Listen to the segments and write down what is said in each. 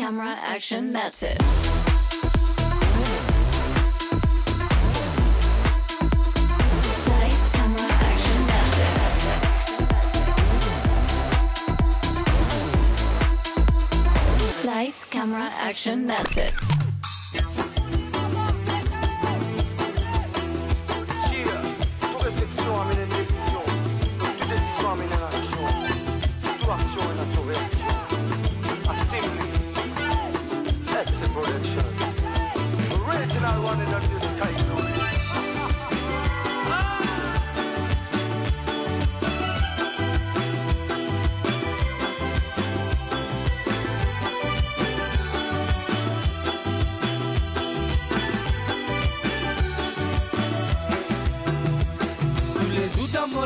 camera, action, that's it. Lights, camera, action, that's it. Lights, camera, action, that's it.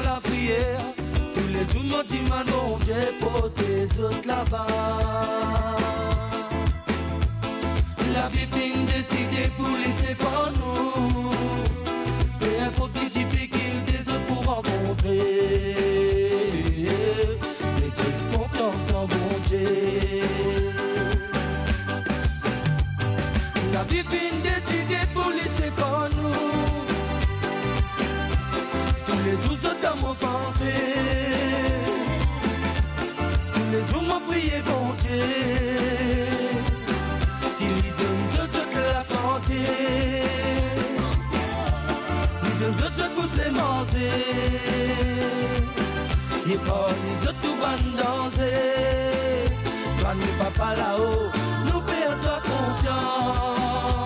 La prière, tous les jours m'ont dit mon Dieu pour tes autres là-bas. La vie fin décidée pour laisser par nous. Et un peu de difficulté des autres pour rencontrer. Mais tu confiance dans mon Dieu. La vie fin décidée pour laisser par nous. Les jours dans mon pensée, tous les jours m'ont prié bon Dieu, il lui donne toute la santé, il donne toute pour se manger, il pas les autres tout van danser, toi nous papa là-haut, nous faisons toi confiance,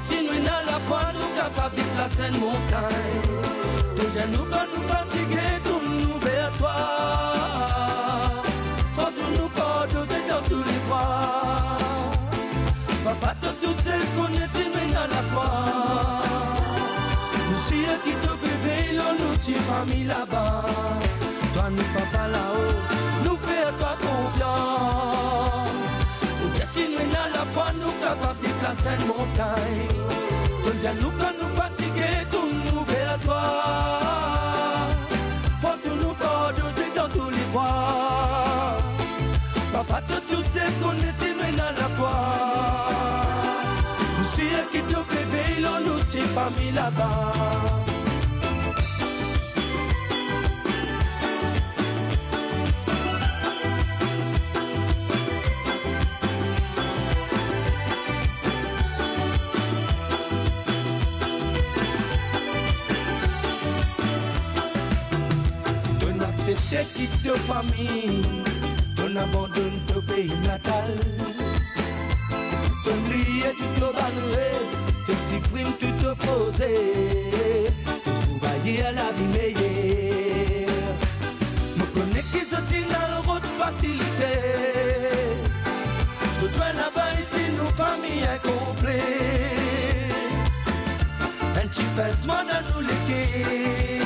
si nous n'avons la foi, nous capables de placer une montagne. Nous quand nous fatigués, tourne-nous vers toi. Quand nous cordes, c'est dans tous les bois. Papa, tout seul connaît si nous dans la foi. Nous sommes qui te bébé, nous t'y famille là-bas. Toi, nous papa là-haut, nous faisons toi confiance. Si nous dans la foi, nous capables de placer une montagne. Nous quand nous fatigués, tourne-nous vers toi. Papa, tout seul connaît si nous dans la foi. Nous sommes qui te bébé, nous t'y famille là-bas. C'est quitte ta famille, ton abandonne ton pays natal. Ton lié tout abandonné, tu supprimes tout opposé. Tu travailles à la vie meilleure. Je connais qui se tient dans le route facilité. Je dois là-bas ici, nos familles incomplètes. Un petit baissement dans nous les quais.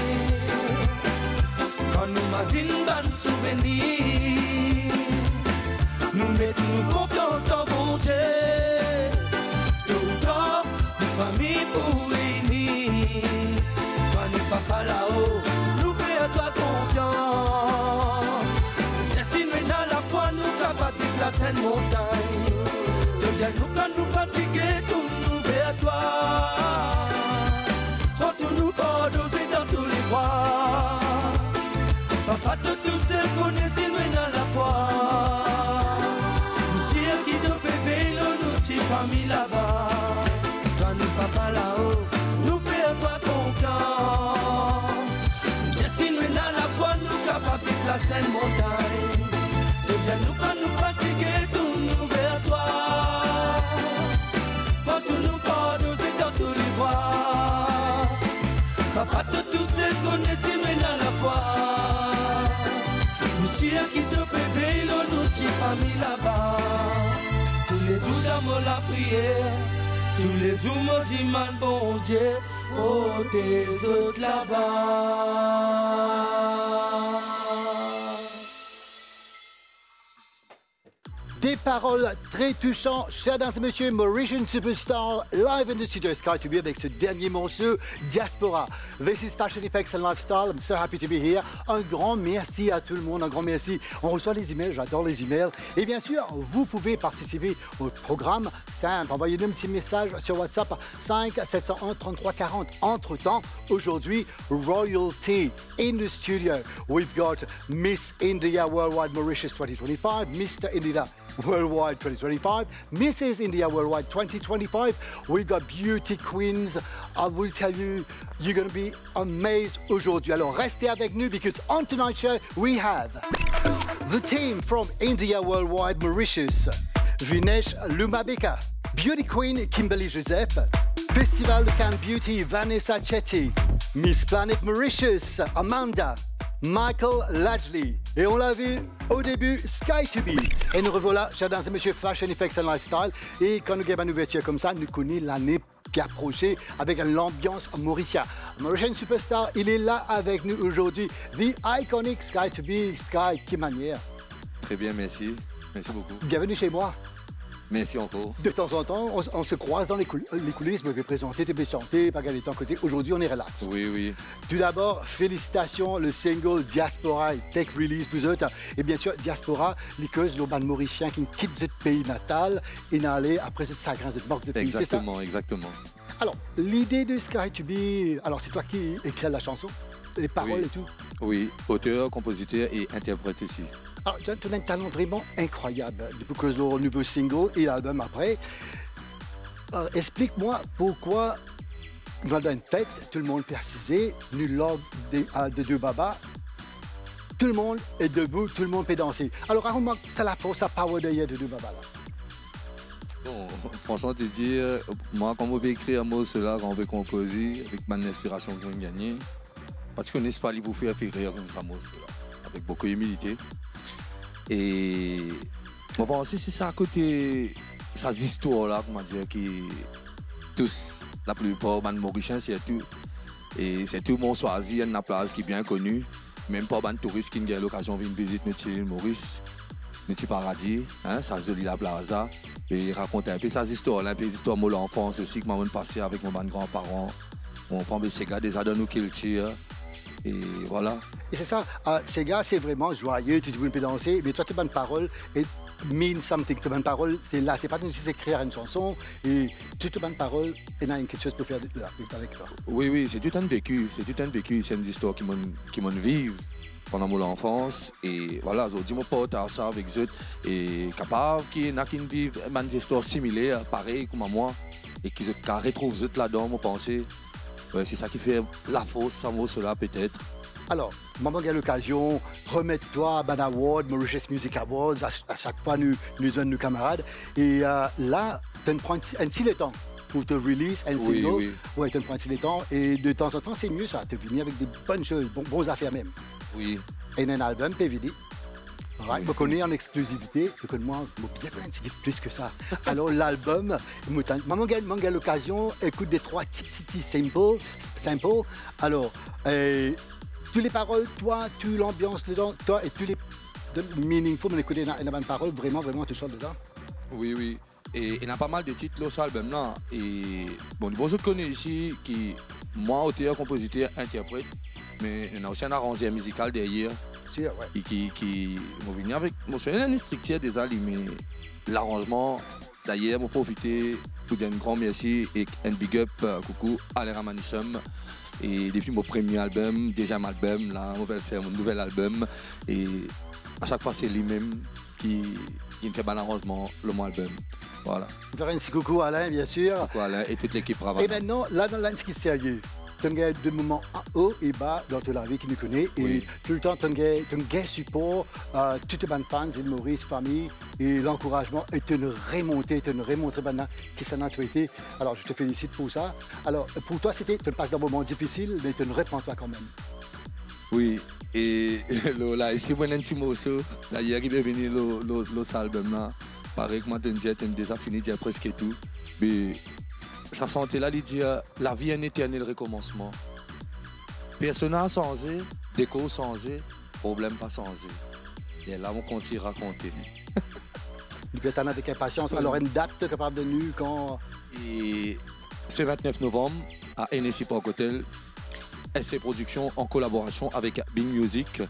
Quand nous mazinons ban souvenir, nous mettons confiance dans bon Dieu. Tout le temps, nos familles pour réunir. Toi, nous papa là-haut, nous créons à toi confiance. Si nous dans la foi, nous capables de placer une montagne. Donc, nous quand nous fatigués, nous vers toi. Quand nous cordes, c'est dans tous les bois. Papa, tout seul connaît si nous dans la foi. Nous sommes qui te bébé, nous t'y famille là-bas. Toi, nous papa là-haut, nous faisons toi confiance. Si nous dans la foi, nous capables de placer une montagne. Nous quand nous fatigués, nous vers toi. Quand nous cordes, c'est dans tous les bois. Papa, tout seul connaît si nous dans la foi. Monsieur qui te bébé, nous t'y famille là-bas. Tous les jours d'amour la prière, tous les jours me dit man bon Dieu, oh tes autres là-bas. Des paroles très touchantes, chers dames et messieurs, Mauritian Superstar, live in the studio Sky2B avec ce dernier morceau, Diaspora. This is Fashion Effects and Lifestyle. I'm so happy to be here. Un grand merci à tout le monde, un grand merci. On reçoit les emails, j'adore les emails. Et bien sûr, vous pouvez participer au programme simple. Envoyez-nous un petit message sur WhatsApp 5 701 33 40. Entre-temps, aujourd'hui, Royalty in the studio. We've got Miss India Worldwide Mauritius 2025, Mr. India Worldwide 2025, Mrs. India Worldwide 2025. We've got beauty queens. I will tell you, you're going to be amazed aujourd'hui. Alors restez avec nous because on tonight's show we have the team from India Worldwide Mauritius, Vinesh Lumabika, beauty queen Kimberly Joseph, Festival de Cannes Beauty Vanessa Chetty, Miss Planet Mauritius Amanda, Michael Ladgley. Et on l'a vu au début, Sky2B. Et nous revoilà, chers dames et messieurs, Fashion Effects and Lifestyle. Et quand nous gagnons une vestiaire comme ça, nous connaissons l'année qui approchait avec l'ambiance mauricienne. Mauritian Superstar, il est là avec nous aujourd'hui. The iconic Sky2B. Sky, quelle manière. Très bien, merci. Merci beaucoup. Bienvenue chez moi. Merci encore. De temps en temps, on se croise dans les coulisses, me présenter, te chanter, pas gagner temps côté. Aujourd'hui, on est relax. Oui, oui. Tout d'abord, félicitations, le single Diaspora, tech release, vous autres. Et bien sûr, Diaspora, l'écosse, l'urban mauricien qui quitte notre pays natal et n'allait après cette sagrin de manque de pays. Exactement, c'est ça? exactement. Alors, l'idée de Sky2B, alors c'est toi qui écris la chanson, les paroles Oui. et tout. Oui, auteur, compositeur et interprète aussi. Alors, tu as un talent vraiment incroyable depuis que le nouveau single et l'album après. Explique-moi pourquoi, dans une fête, tout le monde persisé, nul lors de deux babas, tout le monde est debout, tout le monde peut danser. Alors, raconte-moi, c'est la force, la power de deux babas là. Bon, franchement, te dire, moi, quand on peut écrire un mot, cela, quand on peut composer, avec mon inspiration que j'ai gagnée, parce qu'on n'est pas libre pour faire rire comme ça, moi, cela, avec beaucoup d'humilité. Et moi, je pense que c'est ça à côté, ces histoires-là, comment dire, qui tous, la plupart, les Mauriciens, c'est tout. Et c'est tout le monde choisi une place qui est bien connue. Même pas les touristes qui ont l'occasion de venir visiter notre île Maurice, notre paradis, hein, ça se dit la plaza. Et raconter un peu ces histoires-là, un peu les histoires de l'enfance aussi, que moi, je passé avec mes grands-parents. On prend ces gars, des adonnes qu'ils tirent. Et voilà. Et c'est ça, ces gars, c'est vraiment joyeux, tu peux danser, mais toi, tu as une parole et mean something. Tu as une parole, c'est là, c'est pas juste écrire une chanson, et tu as une parole et il y a quelque chose pour faire avec toi. Oui, oui, c'est tout un vécu, c'est une histoire qui m'ont vécu pendant mon enfance. Et voilà, je dis, mon pote à ça avec eux, et capable qui n'a qu'une vie, une histoire similaire, pareil comme à moi, et qui retrouvent eux là-dedans, mon pensée. Ouais, c'est ça qui fait la force, ça vaut cela peut-être. Alors, maman a l'occasion, remets-toi à Ban Award, Mauritius Music Awards, à chaque fois nous donnons nos camarades. Et là, tu prends un petit temps pour te release un single. Oui. Ouais, tu prends un petit temps. Et de temps en temps, c'est mieux ça, tu viens avec des bonnes choses, bonnes affaires même. Oui. Et un album, tu vidé. Oui. Je connais en exclusivité, je connais moi, bien plein de plus que ça. Alors l'album, maman a l'occasion, écoute des trois petits samples. Alors, toutes les paroles, toi, tu l'ambiance dedans, toi et tous les meaningful, mais écouter une bonne parole, vraiment, tu chantes dedans. Oui, oui. Et il y a pas mal de titres dans cet album-là. Et bon, vous connaissez ici qui, moi, auteur, compositeur, interprète, mais il y a aussi un arrangeur musical derrière. Sûr, ouais. Et qui m'ont venu avec. Moi, je suis un instructeur des Ali, mais l'arrangement, d'ailleurs, m'a profité pour dire un grand merci et un big up, coucou, Alain Ramanissum. Et depuis mon premier album, deuxième album, là, on va faire mon nouvel album. Et à chaque fois, c'est lui-même qui me fait bon arrangement, le mon album. Voilà. Faire un petit coucou Alain, bien sûr. Coucou Alain et toute l'équipe Ravana. Et maintenant, là, dans ce qui est sérieux. Tu as des moments haut et bas dans toute la vie qui nous connaît. Oui. Et tout le temps, tu as un support, toutes les fans, et Maurice, famille, et l'encouragement est une remontée maintenant qui s'en a été. Alors, je te félicite pour ça. Alors, pour toi, c'était, tu passes d'un moment difficile, mais tu ne réponds-toi quand même. Oui, et là, ici, moi, un petit morceau. Là, hier, il est venu l'autre album là. Pareil que moi, tu as déjà fini, tu as presque tout. Mais ça sentait là, il dit la vie est un éternel recommencement. Personne n'a changé, déco changé, problème pas changé. Et là, on continue à raconter. puis attendre avec impatience. Alors, une date capable de nous quand... Et c'est 29 novembre à NSI Park Hotel, SC Productions en collaboration avec Bing Music.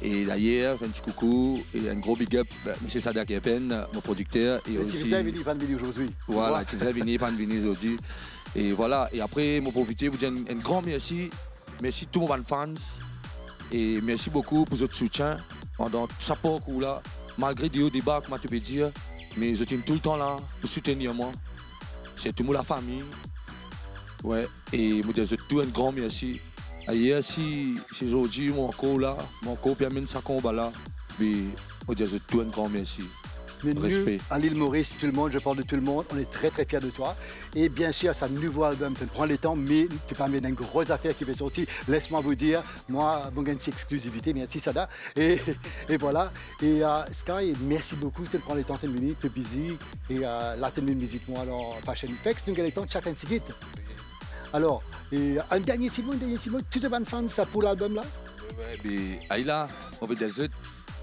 Et d'ailleurs, un petit coucou et un gros big up à M. Sadak Epen, mon producteur. Et aussi... vous avez venu aujourd'hui. Voilà, tu vous venu, pas venu aujourd'hui. Et voilà, et après, mon profiter, vous dire un grand merci. Merci à tous mes fans. Et merci beaucoup pour votre soutien pendant tout ce parcours-là. Malgré des hauts débats, comme tu peux dire, mais je suis tout le temps là pour soutenir moi. C'est tout le monde, la famille. Ouais, et je dis tout un grand merci. Hier, si aujourd'hui, mon corps là, mon corps permet ce combat-là, mais je dis tout un grand merci. Mais Respect. nous, à l'île Maurice, tout le monde, je parle de tout le monde, on est très très fiers de toi. Et bien sûr, c'est un nouveau album, tu prends le temps, mais tu parles d'une grosse affaire qui va sortir. Laisse-moi vous dire, moi, bon, une exclusivité, merci Sada. Et voilà. Et Sky, merci beaucoup, tu prends le temps, tu es venu, tu es busy. Et là, tu visite-moi dans Fashion Effects, tu as le temps de chacun de guide. Alors, et un dernier mot, tout le monde fan ça pour l'album là? Ouais, mais Aïla, on peut dire,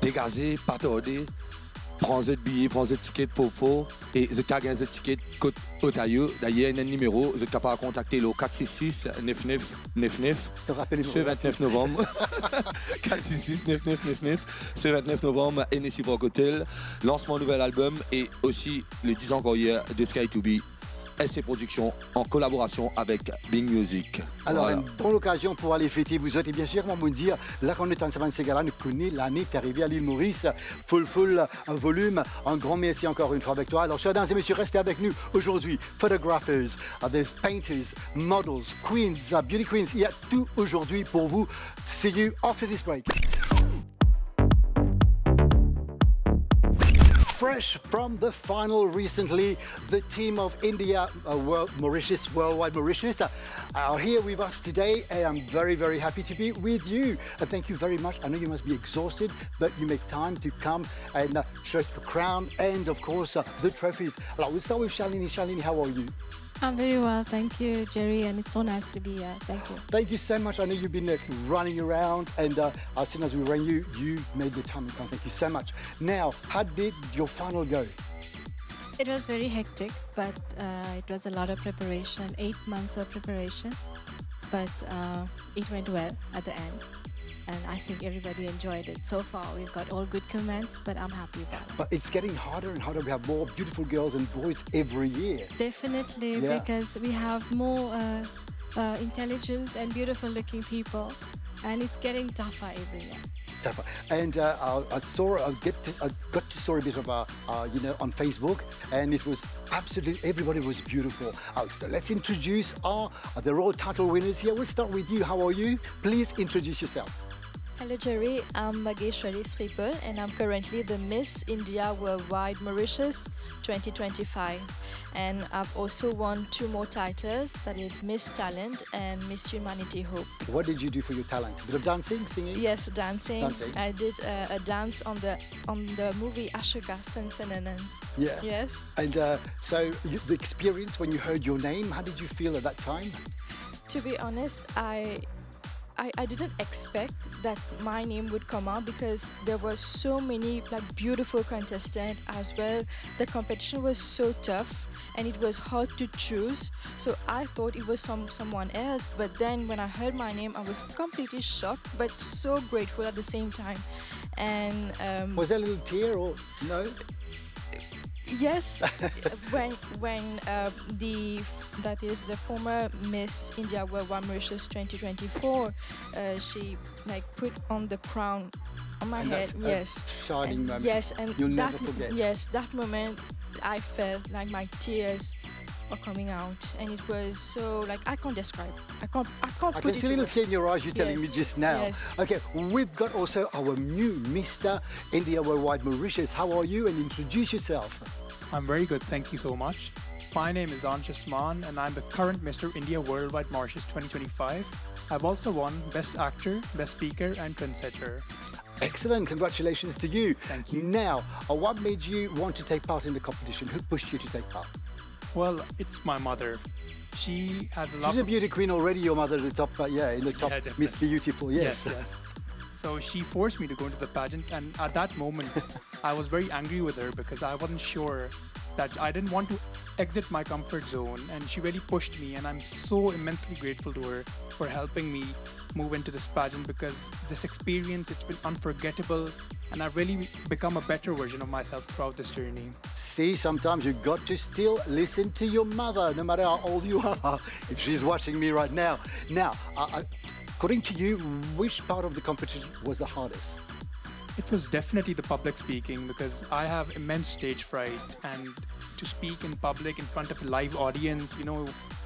dégager, pas tarder. Prends le billet, prends le ticket pour faux et je t'ai gagné le ticket côte Otaïo. D'ailleurs, il y a un numéro, je suis capable de contacter le 466 9999 ce 29 novembre. 466 9999 ce 29 novembre, NSI Park Hotel, lancement nouvel album et aussi les 10 ans encore hier de Sky2B. SC Productions en collaboration avec Bing Music. Alors, voilà. une bonne occasion pour aller fêter vous autres. Et bien sûr, comment vous dire, là, quand on est en semaine ces gars-là, nous connaissons l'année qui est arrivée à l'île Maurice. Full volume. Un grand merci encore une fois avec toi. Alors, chers dames et messieurs, restez avec nous aujourd'hui. Photographers, there's painters, models, queens, beauty queens. Il y a tout aujourd'hui pour vous. See you after this break. Fresh from the final recently, the team of India, Worldwide Mauritius, are here with us today, and I'm very, very happy to be with you. And thank you very much. I know you must be exhausted, but you make time to come and show us the crown and, of course, the trophies. Alors, we'll start with Shalini. Shalini, how are you? I'm very well, thank you, Jerry, and it's so nice to be here. Thank you. Thank you so much. I know you've been running around, and as soon as we rang you, you made the time to come. Thank you so much. Now, how did your final go? It was very hectic, but it was a lot of preparation, 8 months of preparation, but it went well at the end. And I think everybody enjoyed it. So far, we've got all good comments, but I'm happy about it. But it's getting harder and harder. We have more beautiful girls and boys every year. Definitely, Yeah. because we have more intelligent and beautiful-looking people, and it's getting tougher every year. And I got to saw a bit of on Facebook, and it was absolutely everybody was beautiful. So let's introduce the Royal Title winners here. We'll start with you. How are you? Please introduce yourself. Hello Jerry, I'm Mageshwari Sripal and I'm currently the Miss India Worldwide Mauritius 2025, and I've also won 2 more titles, that is Miss Talent and Miss Humanity Hope. What did you do for your talent? A bit of dancing, singing? Yes, dancing. Dancing. I did a dance on the movie Ashoka Sansananan. Yeah. Yes. And so the experience when you heard your name, how did you feel at that time? To be honest, I didn't expect that my name would come out because there were so many beautiful contestants as well. The competition was so tough and it was hard to choose. So I thought it was someone else. But then when I heard my name, I was completely shocked, but so grateful at the same time. And Was there a little tear or no? yes, when the former Miss India Worldwide Mauritius 2024, she put on the crown on my And head. that's a Yes, shining and moment. yes, and You'll that never forget. yes, that moment I felt like my tears were coming out, and it was so I can't describe. I can't I put can it see a little into tear in your eyes, you're telling me Yes, just now. yes. Okay, we've got also our new Mr. India Worldwide Mauritius. How are you? And introduce yourself. I'm very good, thank you so much. My name is Don Chasman and I'm the current Mr. India Worldwide Mauritius 2025. I've also won Best Actor, Best Speaker and Trendsetter. Excellent, congratulations to you. Thank you. Now, what made you want to take part in the competition? Who pushed you to take part? Well, it's my mother. She has a lot She's a of... beauty queen already, your mother, in the top, in the top Yeah, definitely. Miss Beautiful, yes. Yes. So she forced me to go into the pageant, and at that moment, I was very angry with her because I wasn't sure that I didn't want to exit my comfort zone, and she really pushed me, and I'm so immensely grateful to her for helping me move into this pageant, because this experience, it's been unforgettable, and I've really become a better version of myself throughout this journey. See, sometimes you've got to still listen to your mother, no matter how old you are, if she's watching me right now. Now, according to you, which part of the competition was the hardest? It was definitely the public speaking, because I have immense stage fright, and to speak in public in front of a live audience,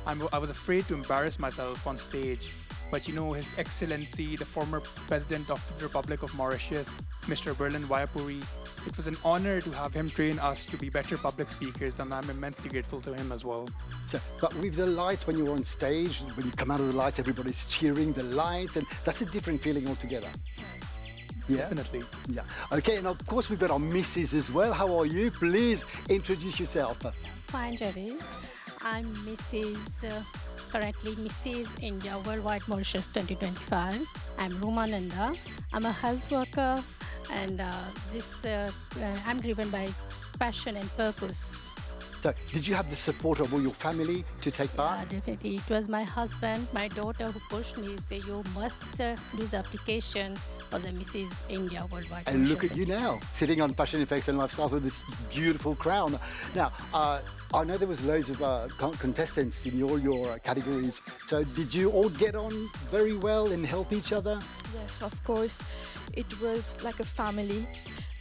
I was afraid to embarrass myself on stage. But His Excellency, the former President of the Republic of Mauritius, Mr. Berlin Wayapuri, it was an honor to have him train us to be better public speakers, and I'm immensely grateful to him as well. So, but with the lights, when you're on stage, when you come out of the lights, everybody's cheering the lights, and that's a different feeling altogether. Yeah? Definitely. Yeah. Okay, and of course we've got our Mrs. as well. How are you? Please introduce yourself. Fine, Jerry. I'm currently Mrs. India Worldwide Mauritius 2025. I'm Rumananda. I'm a health worker, and I'm driven by passion and purpose. So, did you have the support of all your family to take part? Yeah, definitely. It was my husband, my daughter who pushed me to say, you must do the application for the Mrs. India Worldwide. And look at you now, sitting on Fashion Effects and Lifestyle with this beautiful crown. Now, I know there was loads of contestants in all your categories. So did you all get on very well and help each other? Yes, of course. It was like a family.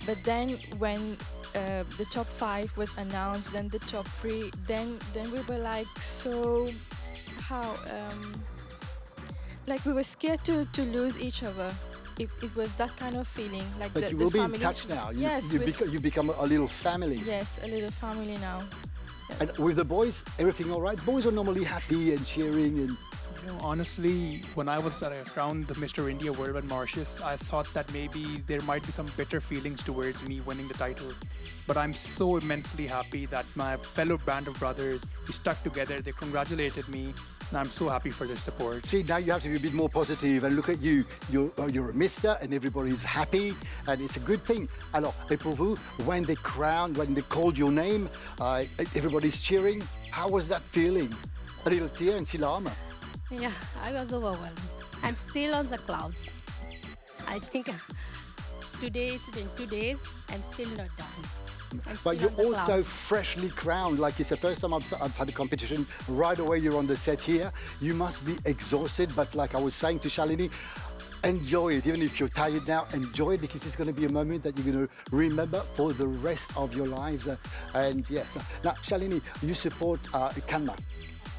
But then when the top 5 was announced, then the top 3, then we were like, so how, like we were scared to lose each other. It was that kind of feeling. Like but you will be in touch now. Yes, you become a little family. Yes, a little family now. Yes. And with the boys, everything all right? Boys are normally happy and cheering and... Honestly, when I was around the Mr. India Worldwide Mauritius, I thought that maybe there might be some bitter feelings towards me winning the title. But I'm so immensely happy that my fellow band of brothers, we stuck together, they congratulated me, and I'm so happy for their support. See, now you have to be a bit more positive, and look at you. You're a mister, and everybody's happy, and it's a good thing. Alors, et pour vous, when they called your name, everybody's cheering. How was that feeling? A little tear and silama. Yeah, I was overwhelmed. I'm still on the clouds. I think today, it's been 2 days, I'm still not done. But you're also freshly crowned. Like it's the first time I've had a competition. Right away, you're on the set here. You must be exhausted, but like I was saying to Shalini, enjoy it. Even if you're tired now, enjoy it, because it's going to be a moment that you're going to remember for the rest of your lives. And yes, now Shalini, you support Kanma.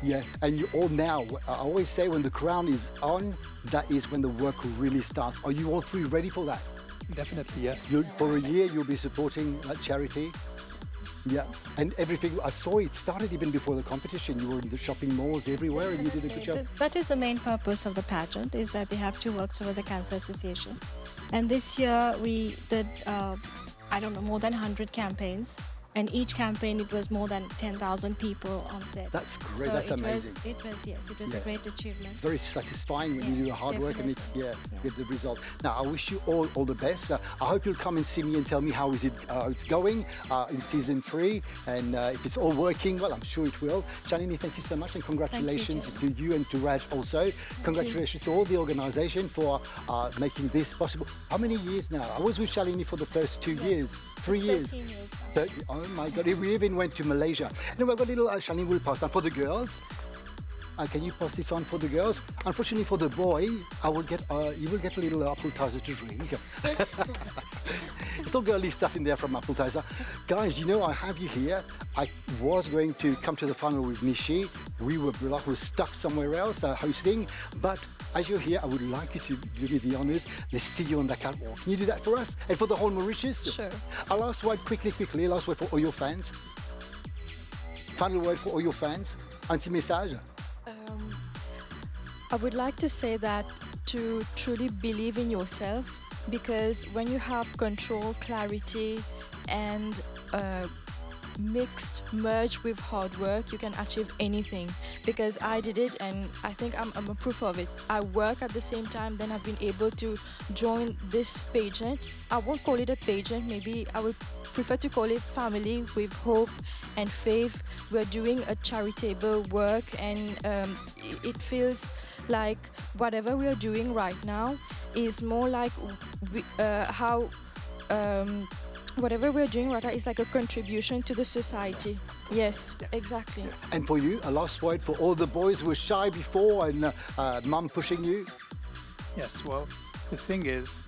Yeah, and you all now, I always say when the crown is on, that is when the work really starts. Are you all three ready for that? Definitely, yes. For a year, you'll be supporting that charity. Yeah, and everything, I saw it started even before the competition. You were in the shopping malls everywhere, and you did a good job. That is the main purpose of the pageant, is that we have to work with the Cancer Association. And this year we did, more than 100 campaigns. And each campaign, it was more than 10,000 people on set. That's great. So that's amazing. It was a great achievement. It's very satisfying when you do hard work and it's get the result. Now I wish you all the best. I hope you'll come and see me and tell me how it's going in season 3, and if it's all working well, I'm sure it will. Shalini, thank you so much, and congratulations to you and to Raj also. Congratulations to all the organisation for making this possible. How many years now? I was with Shalini for the first 2 years. 3 years. 13 years. 30, oh my God, we even went to Malaysia. Anyway, I've got a little, Shalini will pass on for the girls. Can you pass this on for the girls? Unfortunately for the boy, you will get a little appetizer to drink. It's all girly stuff in there from appetizer. Guys, I have you here. I was going to come to the final with Nishi. We were stuck somewhere else hosting, but as you're here, I would like you to do me the honours. Let's see you on the catwalk. Can you do that for us? And for the whole Mauritius? Sure. A last word, quickly. Last word for all your fans. Final word for all your fans. Un petit message. I would like to say that to truly believe in yourself, because when you have control, clarity, and mixed, merged with hard work, you can achieve anything. Because I did it, and I think I'm a proof of it. I work at the same time, then I've been able to join this pageant. I won't call it a pageant, maybe I would prefer to call it family with hope and faith. We're doing a charitable work, and it feels like whatever we are doing right now is more like whatever we're doing right now is like a contribution to the society. Yes, exactly. And for you, a last word for all the boys who were shy before and mum pushing you? Yes, well, the thing is,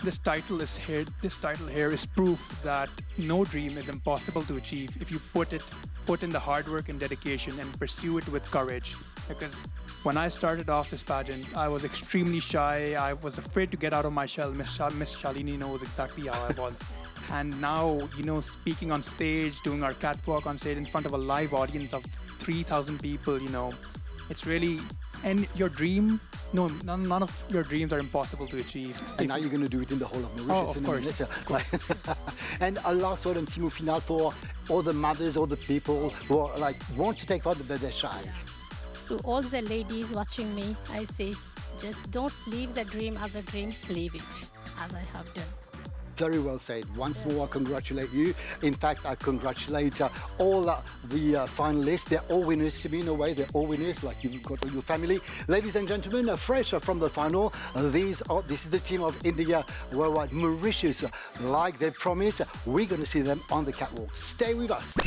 this title here is proof that no dream is impossible to achieve if you put in the hard work and dedication and pursue it with courage. Because when I started off this pageant, I was extremely shy. I was afraid to get out of my shell. Miss Shalini knows exactly how I was. And now, speaking on stage, doing our catwalk on stage in front of a live audience of 3,000 people, it's really, and your dream, no, none of your dreams are impossible to achieve. And now you're going to do it in the whole of Mauritius. Of course. And a last word and Timo final for all the mothers, all the people who are want to take part but they're shy. To all the ladies watching me, I say, just don't leave the dream as a dream, live it, as I have done. Very well said. Once more, I congratulate you. In fact, I congratulate all the finalists. They're all winners to me in a way. They're all winners, like you've got all your family. Ladies and gentlemen, fresh from the final, this is the team of India Worldwide Mauritius. Like they promised, we're going to see them on the catwalk. Stay with us.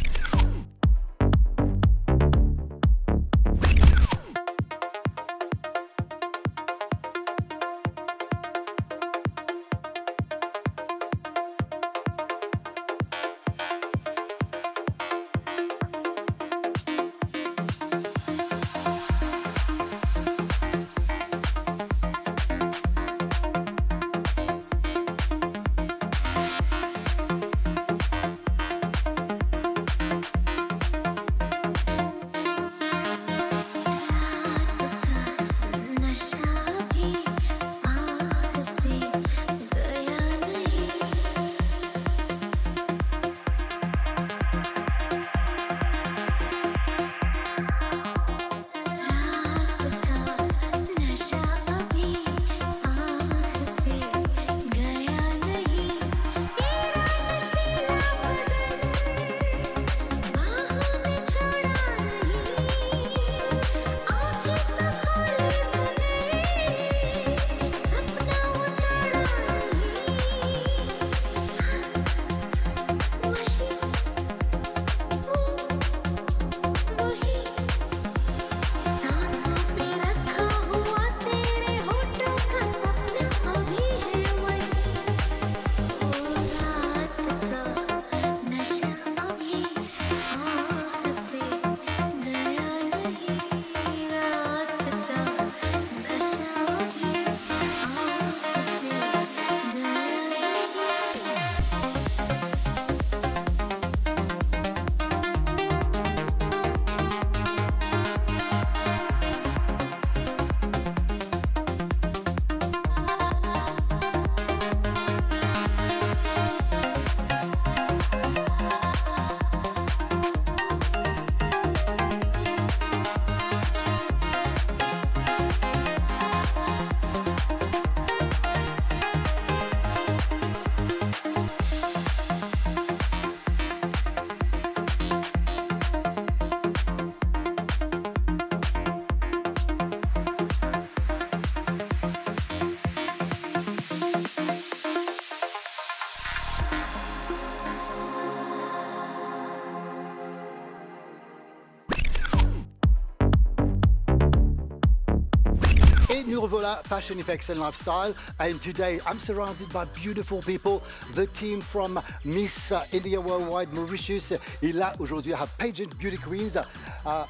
Nous revoilà, Fashion Effects and Lifestyle, and today I'm surrounded by beautiful people. The team from Miss India Worldwide Mauritius. Et là, aujourd'hui, I have pageant beauty queens.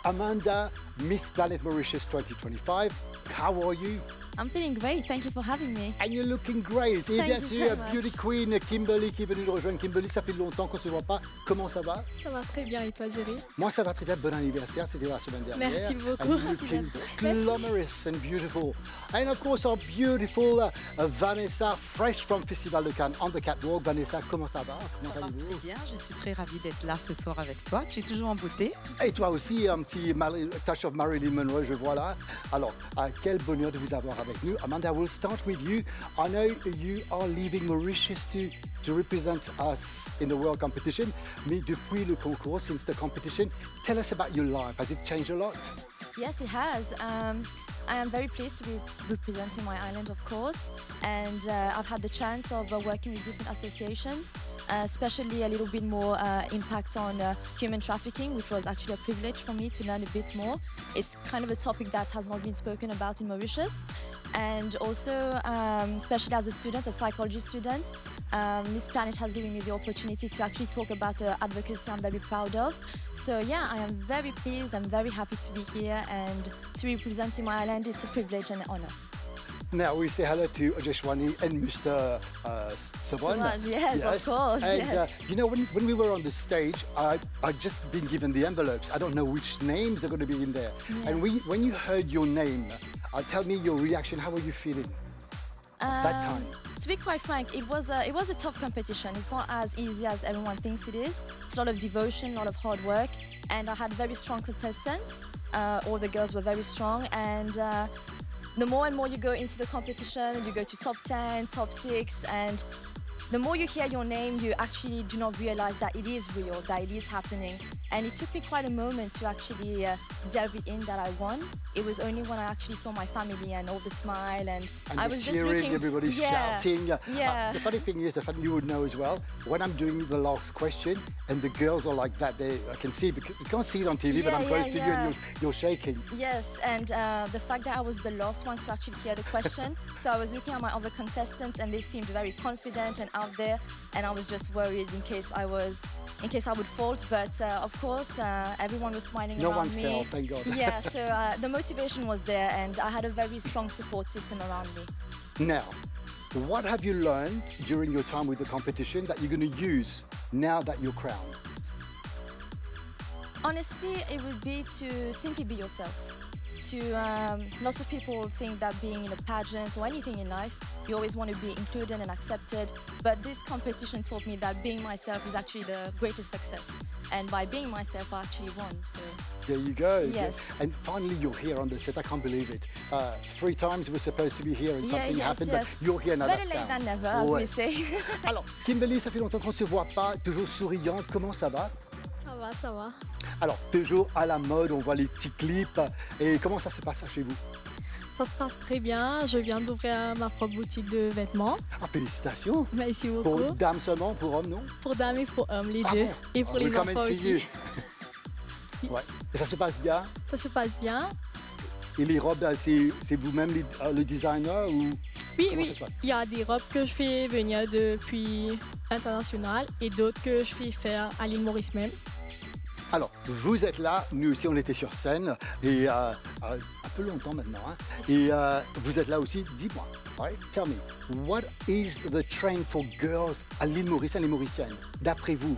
Amanda, Miss Planet Mauritius 2025. How are you? I'm feeling great. Thank you for having me. And you're looking great. Et Thank bien you sûr, so much. Beauty Queen Kimberly qui est venue nous rejoindre. Kimberly, ça fait longtemps qu'on ne se voit pas. Comment ça va? Ça va très bien et toi, Jerry? Moi, ça va très bien. Bon anniversaire. C'était la semaine dernière. Merci beaucoup. And you're looking glamorous and beautiful. And of course, our beautiful Vanessa, fresh from Festival de Cannes on the catwalk. Vanessa, comment ça va? Comment Ça va allez-vous? très bien, je suis très ravie d'être là ce soir avec toi. Tu es toujours en beauté. Et toi aussi, un petit touch of Marilyn Monroe, je vois là. Alors, quel bonheur de vous avoir avec nous. Amanda, we'll start with you. I know you are leaving Mauritius to represent us in the world competition. Mais depuis le concours, since the competition, tell us about your life. Has it changed a lot? Yes, it has. I am very pleased to be representing my island, of course, and I've had the chance of working with different associations, especially a little bit more impact on human trafficking, which was actually a privilege for me to learn a bit more. It's kind of a topic that has not been spoken about in Mauritius, and also, especially as a student, a psychology student, this planet has given me the opportunity to actually talk about advocacy I'm very proud of. So yeah, I am very pleased, I'm very happy to be here and to be representing my island. It's a privilege and an honor. Now we say hello to Ojeshwani and Mr. Sobon. Sobon, yes, of course, And yes. you know, when we were on the stage, I'd just been given the envelopes. I don't know which names are going to be in there. Yeah. And when you heard your name, tell me your reaction. How were you feeling that time? To be quite frank, it was a tough competition. It's not as easy as everyone thinks it is. It's a lot of devotion, a lot of hard work, and I had very strong contestants. All the girls were very strong, and the more and more you go into the competition, you go to top 10, top 6, and the more you hear your name, you actually do not realize that it is real, that it is happening. And it took me quite a moment to actually delve it in that I won. It was only when I actually saw my family and all the smile and I the was just cheering, looking. everybody shouting. Yeah. The funny thing is, the fact you would know as well, when I'm doing the last question and the girls are like that, I can see, because you can't see it on TV, but I'm close to you and you're shaking. Yes, and the fact that I was the last one to actually hear the question, so I was looking at my other contestants and they seemed very confident and out there, and I was just worried in case I would fault, but of course everyone was smiling No around one me. fell, thank God. Yeah, so the motivation was there and I had a very strong support system around me. Now, what have you learned during your time with the competition that you're going to use now that you're crowned? Honestly, it would be to simply be yourself. Lots of people think that being in a pageant or anything in life, you always want to be included and accepted. But this competition taught me that being myself is actually the greatest success. And by being myself, I actually won. So There you go. Yes. And finally, you're here on the set. I can't believe it. 3 times we're supposed to be here and something happened, but you're here now. Better late than never, as we say. Alors, Kimberly, ça fait longtemps qu'on ne se voit pas, toujours souriante. Comment ça va? Ça va, ça va. Alors, toujours à la mode, on voit les petits clips. Et comment ça se passe chez vous? Ça se passe très bien. Je viens d'ouvrir ma propre boutique de vêtements. Ah, félicitations. Merci beaucoup. Pour dames seulement, pour hommes, non? Pour dames et pour hommes, les Ah deux. bon? Et pour Ah, les we come and enfants see aussi. you. Ouais. Et ça se passe bien? Ça se passe bien. Et les robes, c'est vous-même le designer ou Oui, comment oui. ça se passe? Il y a des robes que je fais venir depuis international et d'autres que je fais faire à l'île Maurice même. Alors, vous êtes là, nous aussi on était sur scène, et un peu longtemps maintenant, hein, et vous êtes là aussi, dis-moi, right? Tell me, what is the trend for girls à l'île Maurice, les Mauriciennes, d'après vous?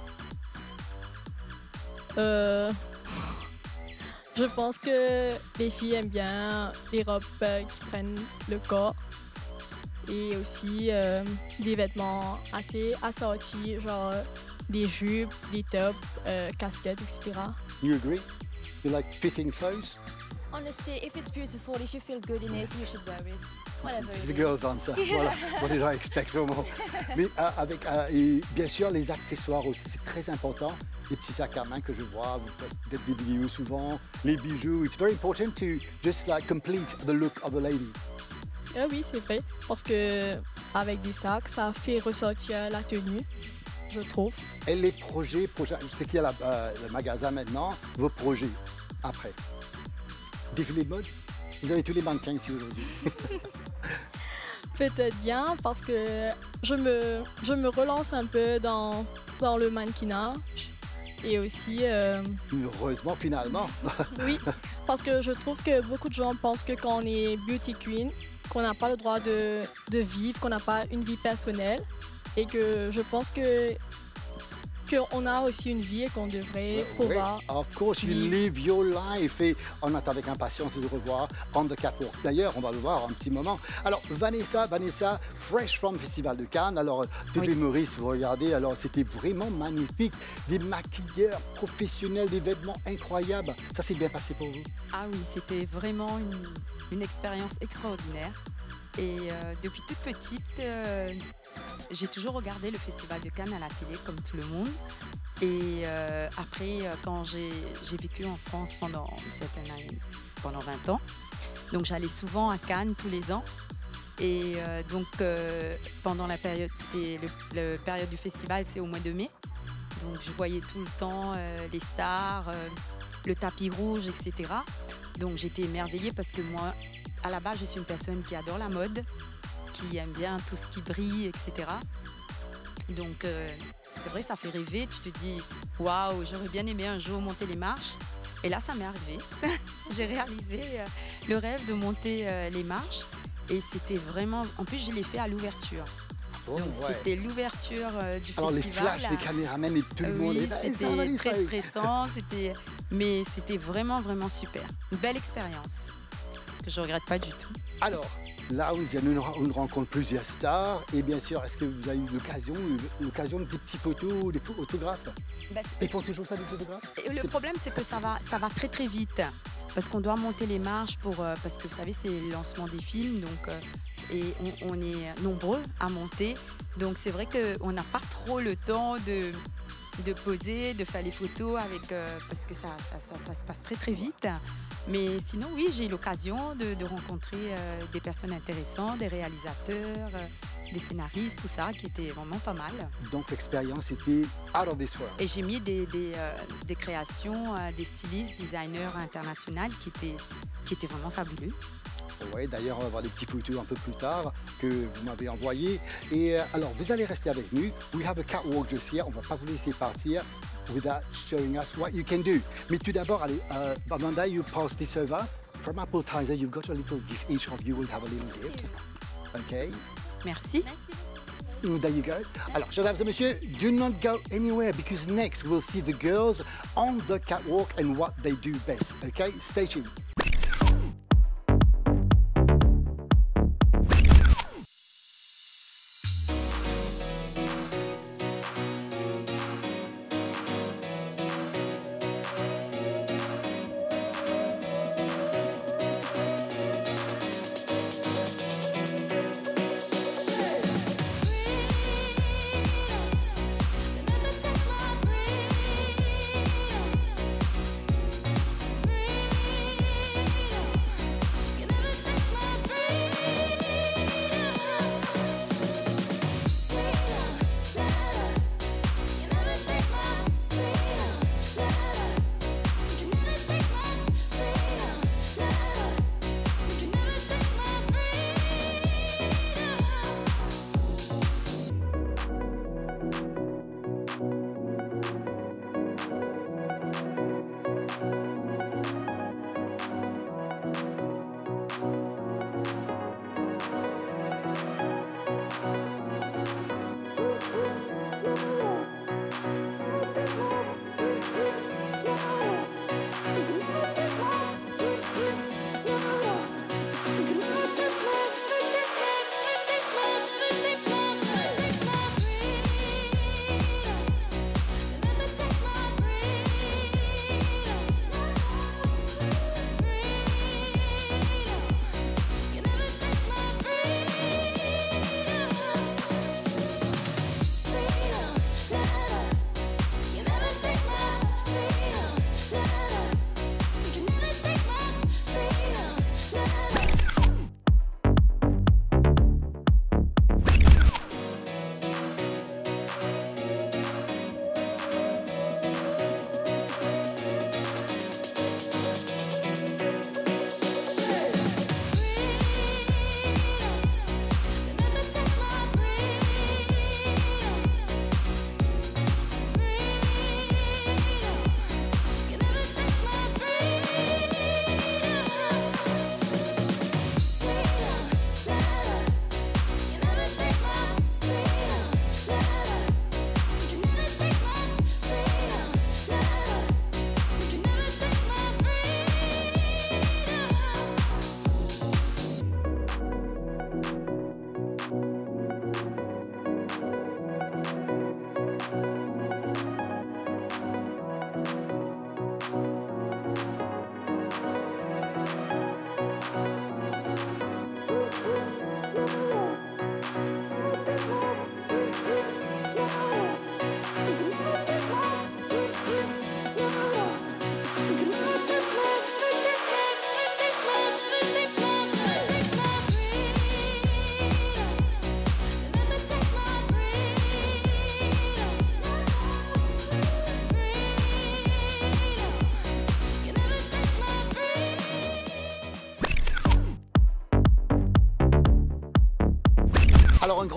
Je pense que les filles aiment bien les robes qui prennent le corps et aussi des vêtements assez assortis, genre des jupes, des tops, casquettes, etc. You agree? You like fitting clothes? Honestly, if it's beautiful, if you feel good in it, you should wear it. Whatever It's it the is. girls' answer. Voilà, what did I expect vraiment? Mais et bien sûr, les accessoires aussi, c'est très important. Les petits sacs à main que je vois, vous faites des vidéos souvent, les bijoux. It's very important to just like complete the look of a lady. Oui, c'est vrai, parce que avec des sacs, ça fait ressortir la tenue, je trouve. Et les projets, je sais qu'il y a le magasin maintenant, vos projets après. Défilé de mode? Vous avez tous les mannequins ici aujourd'hui. Peut-être bien parce que je me relance un peu dans le mannequinat Et aussi, Heureusement, finalement. oui, parce que je trouve que beaucoup de gens pensent que quand on est beauty queen, qu'on n'a pas le droit de vivre, qu'on n'a pas une vie personnelle. Et que je pense qu'on a aussi une vie et qu'on devrait pouvoir. Oui, of course, you live your life. Et on attend avec impatience de revoir on the catwalk. D'ailleurs, on va le voir un petit moment. Alors, Vanessa, fresh from Festival de Cannes. Alors, toutes les humoristes, vous regardez, alors c'était vraiment magnifique. Des maquilleurs professionnels, des vêtements incroyables. Ça s'est bien passé pour vous? Ah oui, c'était vraiment une expérience extraordinaire. Et depuis toute petite, j'ai toujours regardé le Festival de Cannes à la télé, comme tout le monde. Et après, quand j'ai vécu en France pendant 20 ans, donc j'allais souvent à Cannes tous les ans. Et donc, pendant la période, la période du festival, c'est au mois de mai. Donc, je voyais tout le temps les stars, le tapis rouge, etc. Donc, j'étais émerveillée parce que moi, à la base, je suis une personne qui adore la mode, qui aime bien tout ce qui brille, etc. Donc, c'est vrai, ça fait rêver. Tu te dis, waouh, j'aurais bien aimé un jour monter les marches. Et là, ça m'est arrivé. J'ai réalisé le rêve de monter les marches. Et c'était vraiment... En plus, je l'ai fait à l'ouverture. Oh, donc, c'était l'ouverture du alors, festival. les flashs, les caméramens et tout le monde. Oui, c'était très stressant. Mais c'était vraiment, vraiment super. Une belle expérience que je ne regrette pas du tout. Alors, là, on rencontre plusieurs stars. Et bien sûr, est-ce que vous avez eu l'occasion de des petits photos, des autographes? Ils font toujours ça, des autographes? Le problème, c'est que ça va très, très vite. Parce qu'on doit monter les marches parce que, vous savez, c'est le lancement des films. Donc, et on est nombreux à monter. Donc, c'est vrai qu'on n'a pas trop le temps de poser, de faire les photos parce que ça se passe très, très vite. Mais sinon, oui, j'ai eu l'occasion de rencontrer des personnes intéressantes, des réalisateurs, des scénaristes, tout ça, qui était vraiment pas mal. Donc l'expérience était out of this world. Et j'ai mis des créations, des stylistes, designers internationaux qui étaient vraiment fabuleux. Oui, d'ailleurs, on va voir des petites photos un peu plus tard que vous m'avez envoyées. Et alors, vous allez rester avec nous. We have a catwalk just here. On ne va pas vous laisser partir without showing us what you can do. Mais tout d'abord, allez, Amanda, you pass this over. From Appetizer, you've got a little gift. Each of you will have a little gift. Okay. Merci. There you go. Alors, mesdames et messieurs, do not go anywhere because next we'll see the girls on the catwalk and what they do best. Okay, stay tuned.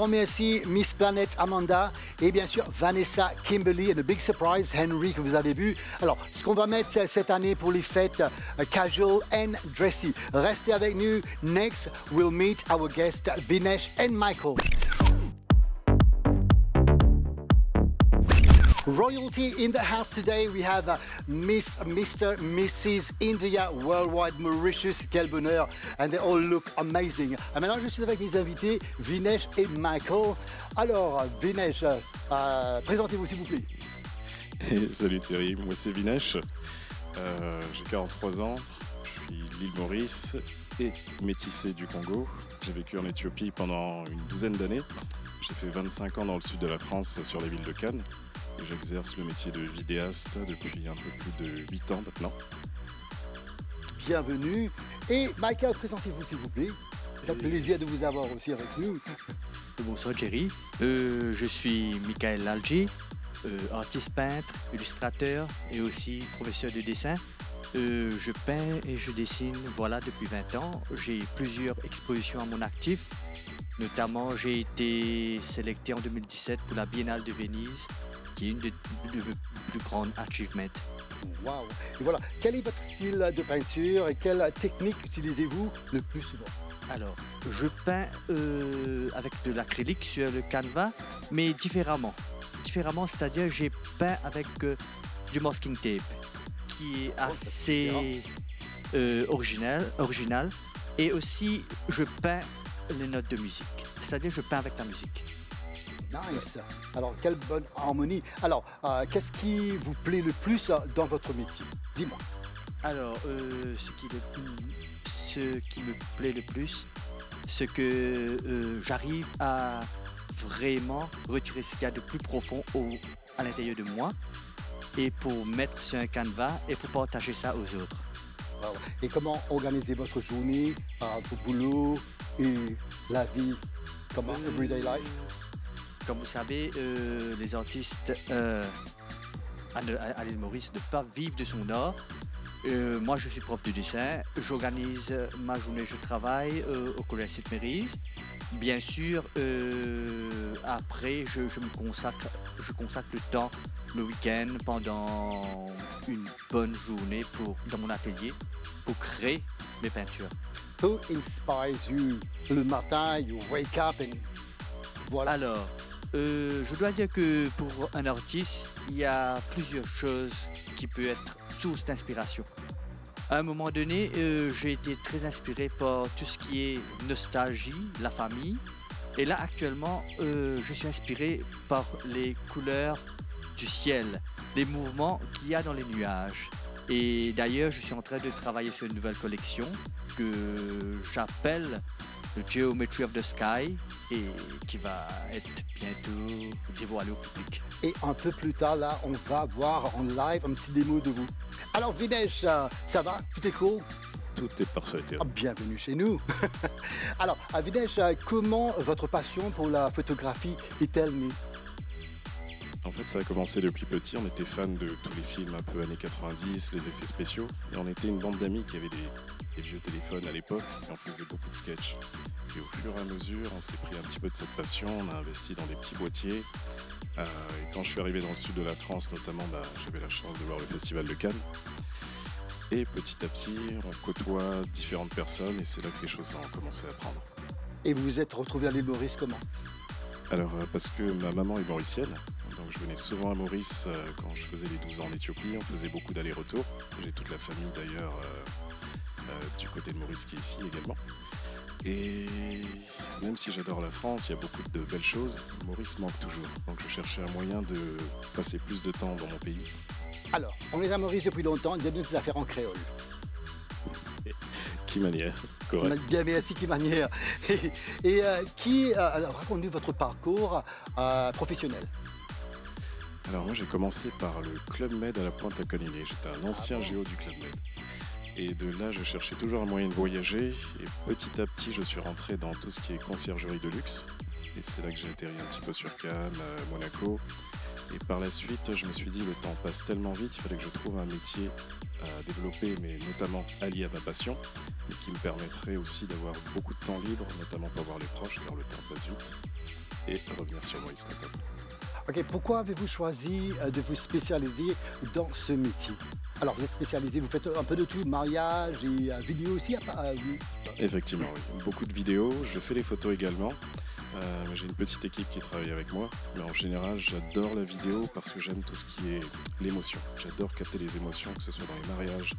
grand merci Miss Planet Amanda et bien sûr Vanessa Kimberly et le big surprise Henry que vous avez vu. Alors, ce qu'on va mettre cette année pour les fêtes casual and dressy. Restez avec nous. Next, we'll meet our guests Vinesh and Michael. Royalty in the house today. We have Miss, Mr, Mrs. India Worldwide Mauritius. Quel bonheur. And they all look amazing. Et maintenant, je suis avec mes invités, Vinesh et Michael. Alors, Vinesh, présentez-vous s'il vous plaît. Salut Thierry, moi c'est Vinesh. J'ai 43 ans. Je suis de l'île Maurice et métissé du Congo. J'ai vécu en Éthiopie pendant une douzaine d'années. J'ai fait 25 ans dans le sud de la France sur les villes de Cannes. Et j'exerce le métier de vidéaste depuis un peu plus de 8 ans maintenant. Bienvenue. Et Michael, présentez-vous s'il vous plaît. C'est un plaisir de vous avoir aussi avec nous. Bonsoir Jerry. Je suis Michael Lalji, artiste peintre, illustrateur et aussi professeur de dessin. Je peins et je dessine depuis 20 ans. J'ai plusieurs expositions à mon actif. Notamment, j'ai été sélecté en 2017 pour la Biennale de Venise, qui est une des plus grandes achievements. Wow. Et voilà, quel est votre style de peinture et quelle technique utilisez-vous le plus souvent? Alors, je peins avec de l'acrylique sur le canevas, mais différemment. C'est-à-dire j'ai peint avec du masking tape, qui est assez original. Et aussi, je peins les notes de musique. C'est-à-dire je peins avec la musique. Nice. Alors, quelle bonne harmonie. Alors, qu'est-ce qui vous plaît le plus dans votre métier? Dis-moi. Alors, ce qui me plaît le plus, c'est que j'arrive à vraiment retirer ce qu'il y a de plus profond à l'intérieur de moi et pour mettre sur un canevas et pour partager ça aux autres. Wow. Et comment organiser votre journée, votre boulot et la vie, comment everyday life? Comme vous savez, les artistes à l'île Maurice ne peuvent pas vivre de son art. Moi, je suis prof de dessin. J'organise ma journée, je travaille au collège Sainte-Mérise. Bien sûr, après, je consacre le temps le week-end pendant une bonne journée dans mon atelier pour créer mes peintures. Who inspires you? Le matin, you wake up and voilà. Alors, je dois dire que pour un artiste, il y a plusieurs choses qui peuvent être source d'inspiration. À un moment donné, j'ai été très inspiré par tout ce qui est nostalgie, la famille. Et là, actuellement, je suis inspiré par les couleurs du ciel, des mouvements qu'il y a dans les nuages. Et d'ailleurs, je suis en train de travailler sur une nouvelle collection que j'appelle le Geometry of the Sky et qui va être bientôt dévoilé au public. Et un peu plus tard, là, on va voir en live un petit démo de vous. Alors, Vinesh, ça va? Tout est cool? Tout est parfait. Bienvenue chez nous. Alors, Vinesh, comment votre passion pour la photographie est-elle née? En fait, ça a commencé depuis petit. On était fans de tous les films un peu années 90, les effets spéciaux. Et on était une bande d'amis qui avaient des vieux téléphones à l'époque et on faisait beaucoup de sketchs. Et au fur et à mesure, on s'est pris un petit peu de cette passion. On a investi dans des petits boîtiers. Et quand je suis arrivé dans le sud de la France, notamment, j'avais la chance de voir le Festival de Cannes. Et petit à petit, on côtoie différentes personnes et c'est là que les choses ont commencé à prendre. Et vous vous êtes retrouvé à l'île Maurice comment? Alors, parce que ma maman est mauricienne. Donc je venais souvent à Maurice quand je faisais les 12 ans en Éthiopie. On faisait beaucoup d'allers-retours. J'ai toute la famille d'ailleurs du côté de Maurice qui est ici également. Et même si j'adore la France, il y a beaucoup de belles choses. Maurice manque toujours. Donc je cherchais un moyen de passer plus de temps dans mon pays. Alors, on est à Maurice depuis longtemps. Dites-nous des affaires en créole. Qui manière, correct. Bien, merci, qui manière. Alors, racontez-nous votre parcours professionnel. Alors moi j'ai commencé par le Club Med à la Pointe-à-Canilly. J'étais un ancien géo du Club Med. Et de là je cherchais toujours un moyen de voyager. Et petit à petit je suis rentré dans tout ce qui est conciergerie de luxe. Et c'est là que j'ai atterri un petit peu sur Cannes, Monaco. Et par la suite je me suis dit le temps passe tellement vite, il fallait que je trouve un métier à développer, mais notamment allié à ma passion, mais qui me permettrait aussi d'avoir beaucoup de temps libre, notamment pour voir les proches, car le temps passe vite. et revenir sur Maurice notamment. Ok, pourquoi avez-vous choisi de vous spécialiser dans ce métier? Alors, vous êtes spécialisé, vous faites un peu de tout, mariage et vidéo aussi oui. Effectivement, oui. Beaucoup de vidéos, je fais les photos également. J'ai une petite équipe qui travaille avec moi, mais en général, j'adore la vidéo parce que j'aime tout ce qui est l'émotion. J'adore capter les émotions, que ce soit dans les mariages,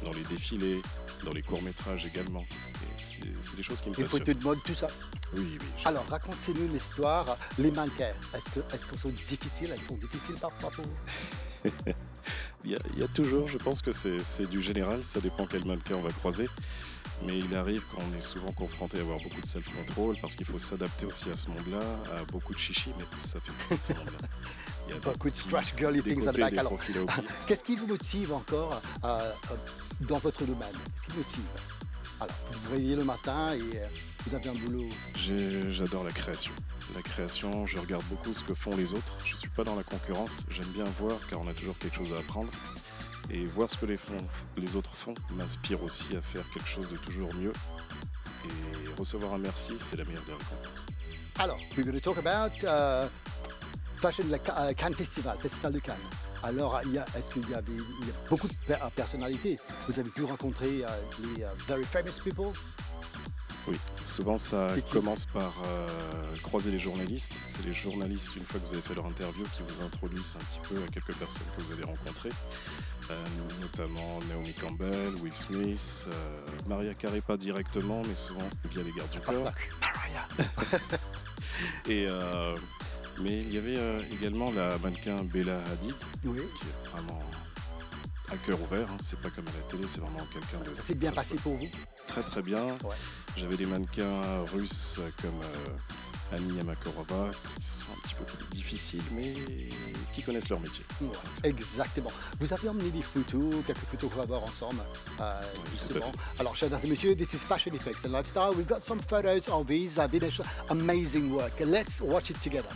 dans les défilés, dans les courts-métrages également. Et c'est des choses qui me passionnent. Les photos de mode, tout ça? Oui, oui. Alors, racontez-nous l'histoire. Les mannequins, est-ce qu'elles sont difficiles? Elles sont difficiles parfois pour vous? Il y a toujours, je pense que c'est du général, ça dépend quel mannequin on va croiser. Mais il arrive qu'on est souvent confronté à avoir beaucoup de self-control parce qu'il faut s'adapter aussi à ce monde-là, à beaucoup de chichi, mais ça fait partie de ce monde-là. Il y a beaucoup de trash girly things at the back. Alors, qu'est-ce qui vous motive encore dans votre domaine? Qu'est-ce qui vous motive? Alors, vous vous réveillez le matin et vous avez un boulot. J'adore la création. La création, je regarde beaucoup ce que font les autres. Je ne suis pas dans la concurrence, j'aime bien voir car on a toujours quelque chose à apprendre. Et voir ce que les autres font m'inspire aussi à faire quelque chose de toujours mieux. Et recevoir un merci, c'est la meilleure des récompenses. Alors, we're going to talk about Cannes Festival de Cannes. Alors, est-ce qu'il y a beaucoup de personnalités? Vous avez pu rencontrer les very famous people? Oui, souvent ça commence par croiser les journalistes. C'est les journalistes, une fois que vous avez fait leur interview, qui vous introduisent un petit peu à quelques personnes que vous avez rencontrées. Notamment Naomi Campbell, Will Smith, Mariah Carey pas directement, mais souvent via les gardes du corps. Mais il y avait également la mannequin Bella Hadid, qui est vraiment à cœur ouvert. Hein. C'est pas comme à la télé, c'est vraiment quelqu'un de... C'est bien passé pour vous? Très très bien. Ouais. J'avais des mannequins russes comme Annie Yamakorova, qui sont un petit peu plus difficiles, mais qui connaissent leur métier. Ouais, exactement. Vous avez emmené des photos, quelques photos qu'on va voir ensemble. Justement. Alors, chers et messieurs, this is Fashion Effects and Lifestyle. We've got some photos of these amazing work. Let's watch it together.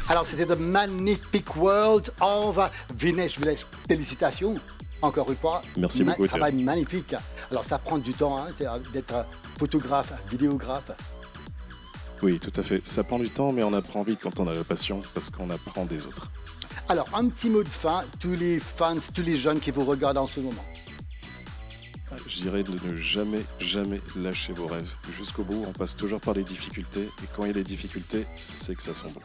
Alors, c'était The Magnific World of Vinesh Village. Félicitations, encore une fois. Merci beaucoup. Travail magnifique. Alors, ça prend du temps d'être photographe, vidéographe. Oui, tout à fait. Ça prend du temps, mais on apprend vite quand on a la passion, parce qu'on apprend des autres. Alors, un petit mot de fin, tous les fans, tous les jeunes qui vous regardent en ce moment. Je dirais de ne jamais, jamais lâcher vos rêves. Jusqu'au bout, on passe toujours par les difficultés. Et quand il y a des difficultés, c'est que ça sent bon.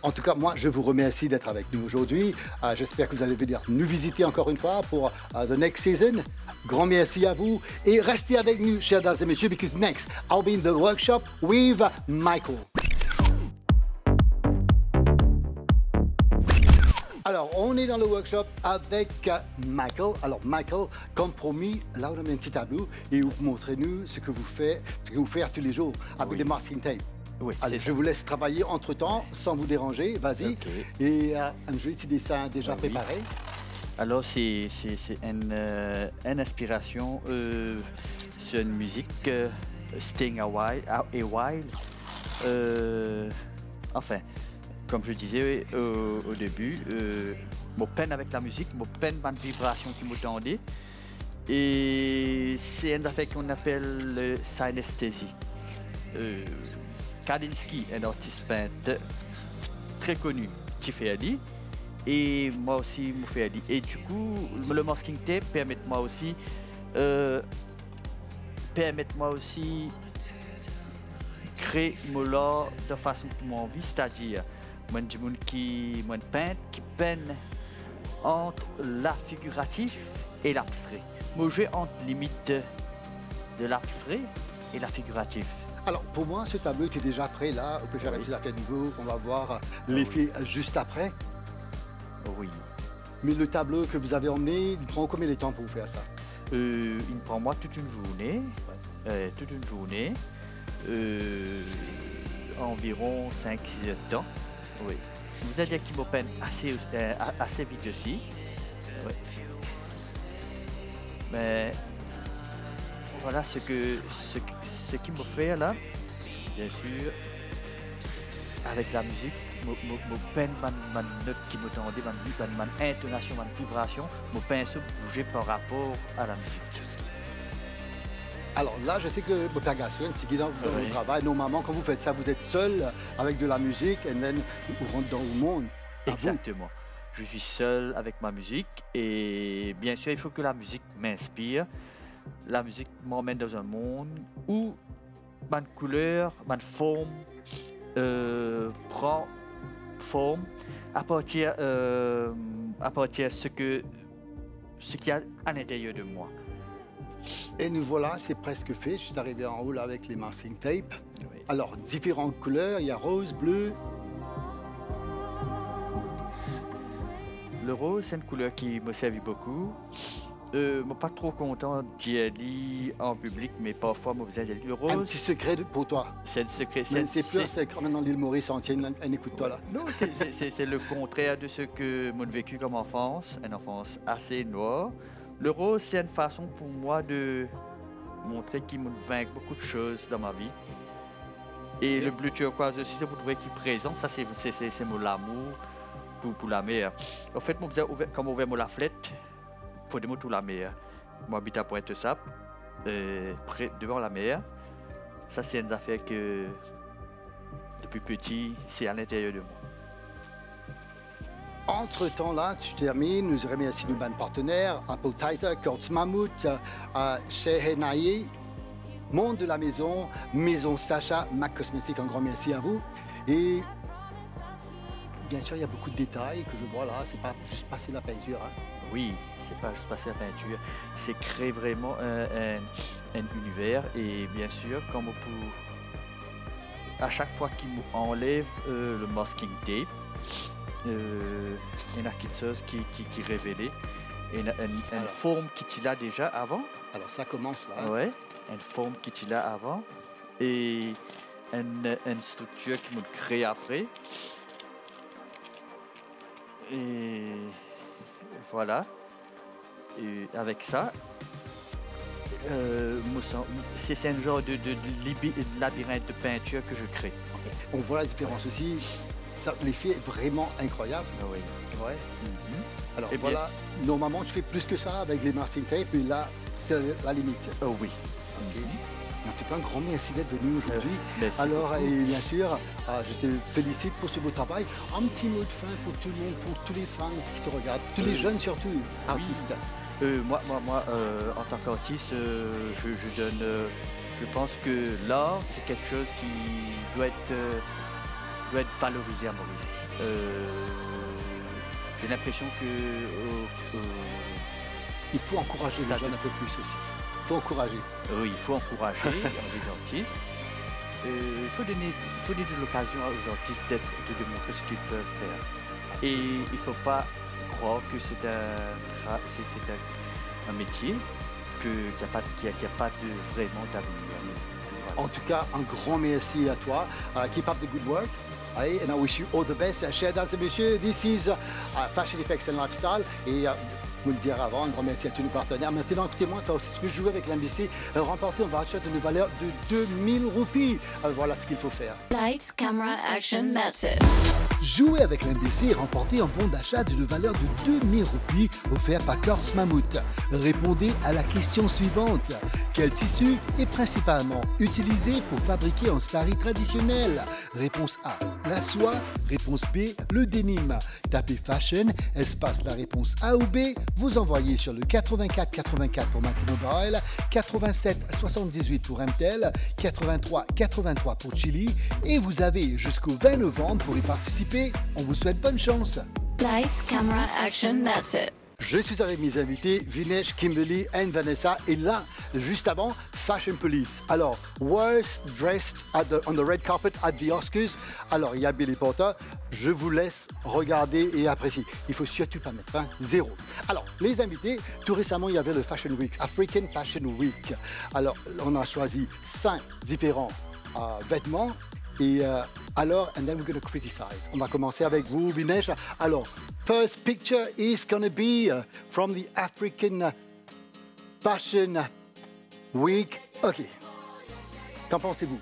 En tout cas, moi, je vous remercie d'être avec nous aujourd'hui. J'espère que vous allez venir nous visiter encore une fois pour the next season. Grand merci à vous. Et restez avec nous, chers dames et messieurs, because next, I'll be in the workshop with Michael. Alors, on est dans le workshop avec Michael. Alors, Michael, comme promis, là, on a mis un petit tableau et vous montrez-nous ce que vous faites tous les jours avec des masking tape. Oui, allez, je vous laisse travailler entre-temps, sans vous déranger. Vas-y. Okay. Et un joli petit dessin déjà préparé. Alors, c'est une inspiration sur une musique Staying a While. Enfin, comme je disais au début, mon peine avec la musique, mon peine par une vibration qui m'entendait. Et c'est une affaire qu'on appelle le synesthésie. Kandinsky, un artiste peintre très connu, qui fait Ali. Et moi aussi, je fais Ali. Et du coup, le masking tape permet moi aussi créer mon art de façon que moi envie, c'est-à-dire moi du monde qui peint qui peine entre la figuratif et l'abstrait. Moi je entre limite de l'abstrait et la figuratif. Alors pour moi ce tableau était déjà prêt là, on peut faire ici la niveau, on va voir l'effet juste après. Oui. Mais le tableau que vous avez emmené, il prend combien de temps pour vous faire ça? Il me prend moi toute une journée. Environ 5-6 heures de temps. Oui. Vous allez dire qu'il m'open assez vite aussi. Oui. Mais voilà ce qui me fait là, bien sûr, avec la musique, mon peine, ma note qui me tendait, ma intonation, ma vibration, mon pinceau bougeait par rapport à la musique. Alors là, je sais que votre pagation, c'est dans votre travail. Normalement, quand vous faites ça, vous êtes seul avec de la musique et then vous rentrez dans le monde. Exactement. Je suis seul avec ma musique et bien sûr, il faut que la musique m'inspire. La musique m'emmène dans un monde où ma couleur, ma forme prend forme à partir de ce qu'il y a à l'intérieur de moi. Et nous voilà, c'est presque fait. Je suis arrivé en haut là avec les masking tape. Oui. Alors, différentes couleurs, il y a rose, bleu. Le rose, c'est une couleur qui me servi beaucoup. Je ne suis pas trop content d'y aller en public, mais parfois, je besoin d'y aller. Le rose... Un petit secret pour toi. C'est un secret. C'est plus un secret maintenant l'île Maurice entière, écoute-toi là. Non, c'est le contraire de ce que j'ai vécu comme enfance, une enfance assez noire. Le rose, c'est une façon pour moi de montrer qu'il me vainc beaucoup de choses dans ma vie. Et le bleu turquoise aussi, c'est pour trouver qu'il est présent. Ça, c'est mon amour pour la mer. En fait, quand on ouvre la flette, il faut tout la mer. Moi, j'habite à Pointe-Sable, devant la mer. Ça, c'est une affaire que, depuis petit, c'est à l'intérieur de moi. Entre-temps, là, tu termines, nous remercions nos bandes partenaires, Apple Tizer, Kurtz Mammouth, Shehenaye, Monde de la Maison, Maison Sacha, Mac Cosmétique, un grand merci à vous. Et bien sûr, il y a beaucoup de détails que je vois là, c'est pas juste passer la peinture. Hein. Oui, c'est pas juste passer la peinture, c'est créer vraiment un univers. Et bien sûr, comme à chaque fois qu'il enlève le masking tape, il y a quelque chose qui est révélé, une forme qui était là déjà avant. Alors ça commence là. Oui, une forme qui était là avant et une structure qui me crée après. Et voilà. Et avec ça, c'est un genre de labyrinthe de peinture que je crée. On voit la différence aussi. L'effet est vraiment incroyable. Oui. Ouais. Alors voilà, normalement tu fais plus que ça avec les masking tape, mais là c'est la limite. Oh oui. Okay. En tout cas, un grand merci d'être venu aujourd'hui. Alors, et bien sûr, je te félicite pour ce beau travail. Un petit mot de fin pour tout le monde, pour tous les fans qui te regardent, tous les jeunes surtout, artistes. Moi, en tant qu'artiste, je donne. Je pense que l'art, c'est quelque chose qui doit être valorisé à Maurice. J'ai l'impression que il faut encourager les jeunes un peu plus aussi. Il faut encourager. Oui, il faut encourager les artistes. Il faut donner de l'occasion aux artistes de démontrer ce qu'ils peuvent faire. Et il ne faut pas croire que c'est un métier qu'il n'y a pas de vraiment d'avenir. Voilà. En tout cas, un grand merci à toi. Keep up the good work. And I wish you all the best. Chers dames et messieurs, this is Fashion Effects and Lifestyle. Et vous le dire avant, un grand merci à tous nos partenaires. Maintenant, écoutez-moi, toi aussi, tu peux jouer avec l'NBC, remporter un voucher d'une valeur de 2000 roupies. Voilà ce qu'il faut faire. Lights, camera, action, that's it. Jouer avec l'NBC et remporter un bon d'achat d'une valeur de 2000 roupies offert par Corse Mammouth. Répondez à la question suivante. Quel tissu est principalement utilisé pour fabriquer un sari traditionnel? Réponse A, la soie. Réponse B, le denim. Tapez fashion, espace la réponse A ou B. Vous envoyez sur le 84 84 pour Maxi Mobile, 87 78 pour MTEL, 83 83 pour Chili et vous avez jusqu'au 20 novembre pour y participer. On vous souhaite bonne chance. Lights, camera, action, that's it. Je suis avec mes invités, Vinesh, Kimberly et Vanessa. Et là, juste avant, Fashion Police. Alors, worst dressed on the red carpet at the Oscars. Alors, il y a Billy Porter. Je vous laisse regarder et apprécier. Il faut surtout pas mettre 0. Alors, les invités, tout récemment, il y avait le Fashion Week, African Fashion Week. Alors, on a choisi 5 différents vêtements. Et alors, and then we're going to criticize. On va commencer avec vous, Vinesh. Alors, first picture is going to be from the African Fashion Week. OK. Qu'en pensez-vous?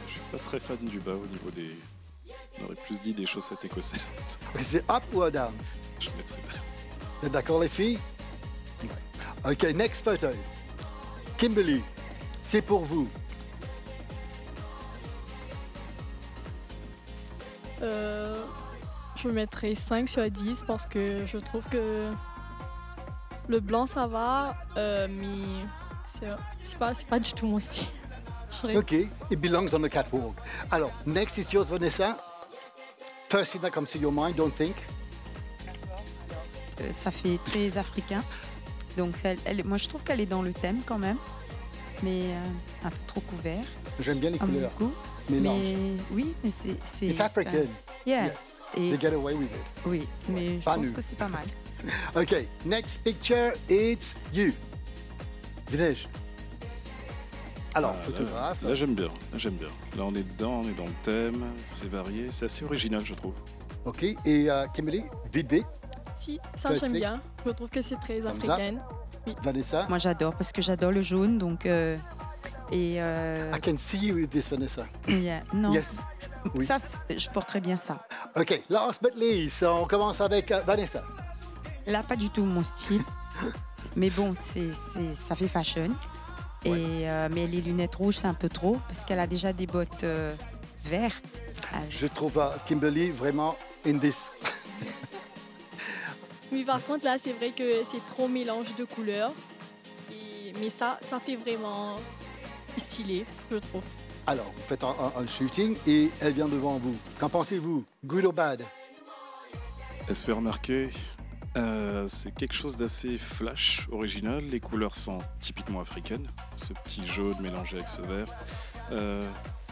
Je suis pas très fan du bas au niveau des... On aurait plus dit des chaussettes écossaises. C'est up ou down? Je mettrais down. Vous êtes d'accord, les filles? OK, next photo. Kimberly, c'est pour vous. Je mettrais 5 sur 10 parce que je trouve que le blanc ça va, mais c'est pas du tout mon style. OK, it belongs on the catwalk. Alors, next is yours, Vanessa. First thing that comes to your mind, don't think. Ça fait très africain. Donc, moi, je trouve qu'elle est dans le thème quand même, mais un peu trop couvert. J'aime bien les couleurs. Mais oui, mais c'est... It's African. Yeah. Yes. They get away with it. Oui, mais je pense que c'est pas mal. OK, next picture, it's you. Vinesh. Alors, photographe. Là, j'aime bien. Là, on est dedans, on est dans le thème, c'est varié, c'est assez original, je trouve. OK, et Kimberly, vite. Si, ça j'aime bien. Je trouve que c'est très africain. Oui. Vanessa? Moi, j'adore, parce que j'adore le jaune, donc... I can see you with this, Vanessa. Yeah, non. Yes. Oui. Ça, je porterais bien ça. OK, last but least, on commence avec Vanessa. Là, pas du tout mon style. Mais bon, ça fait fashion. Et, mais les lunettes rouges, c'est un peu trop, parce qu'elle a déjà des bottes vertes. Je trouve Kimberly vraiment in this. Oui, par contre, là, c'est vrai que c'est trop mélange de couleurs. Mais ça fait vraiment stylé, je trouve. Alors, vous faites un shooting et elle vient devant vous. Qu'en pensez-vous? Good or bad? Elle se fait remarquer. C'est quelque chose d'assez flash, original. Les couleurs sont typiquement africaines. Ce petit jaune mélangé avec ce vert.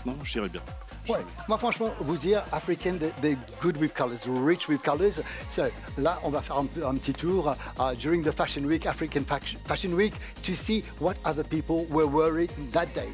Non, je dirais bien. Ouais, moi franchement, vous dire, African, they're good with colors, rich with colors. So, là, on va faire un petit tour during the Fashion Week, African Fashion Week, to see what other people were wearing that day.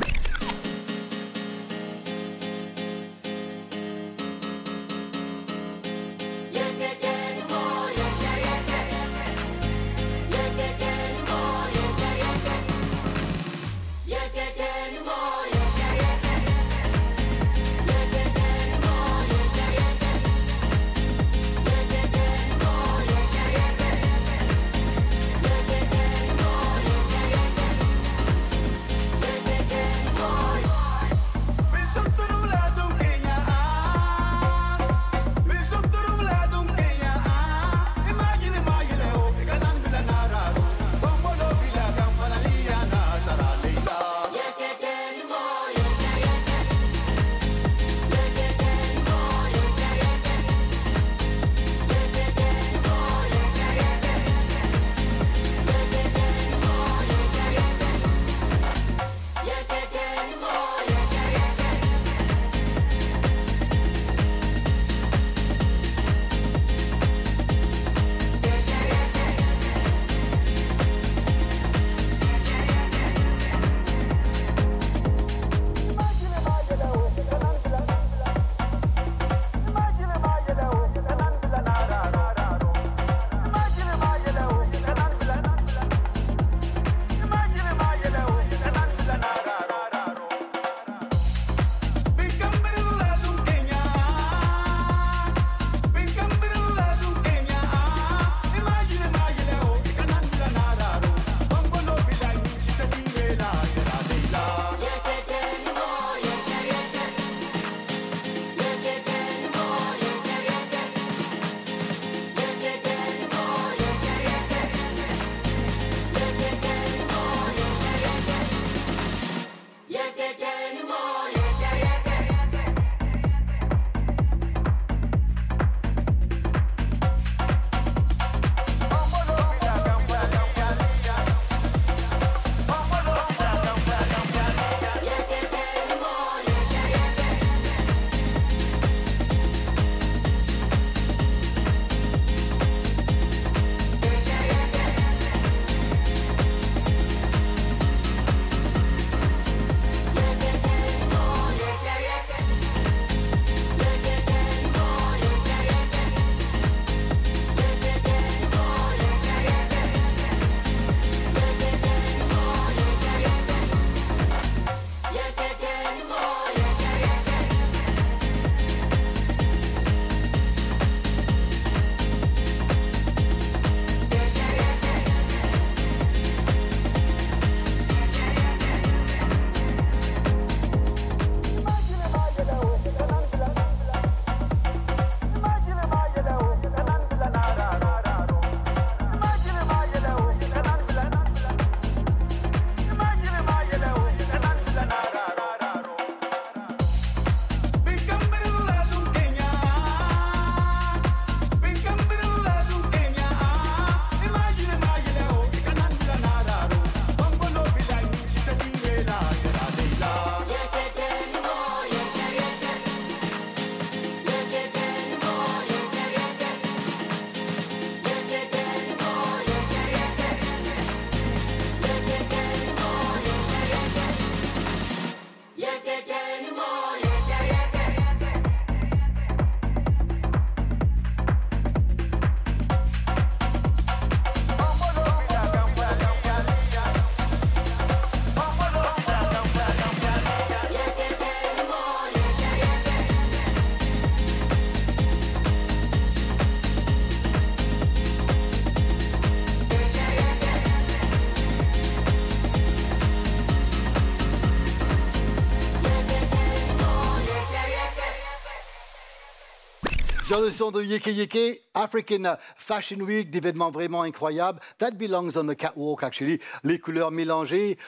Sur le son de Yeke Yeke, African Fashion Week, d'événements vraiment incroyables. That belongs on the catwalk, actually. Les couleurs mélangées,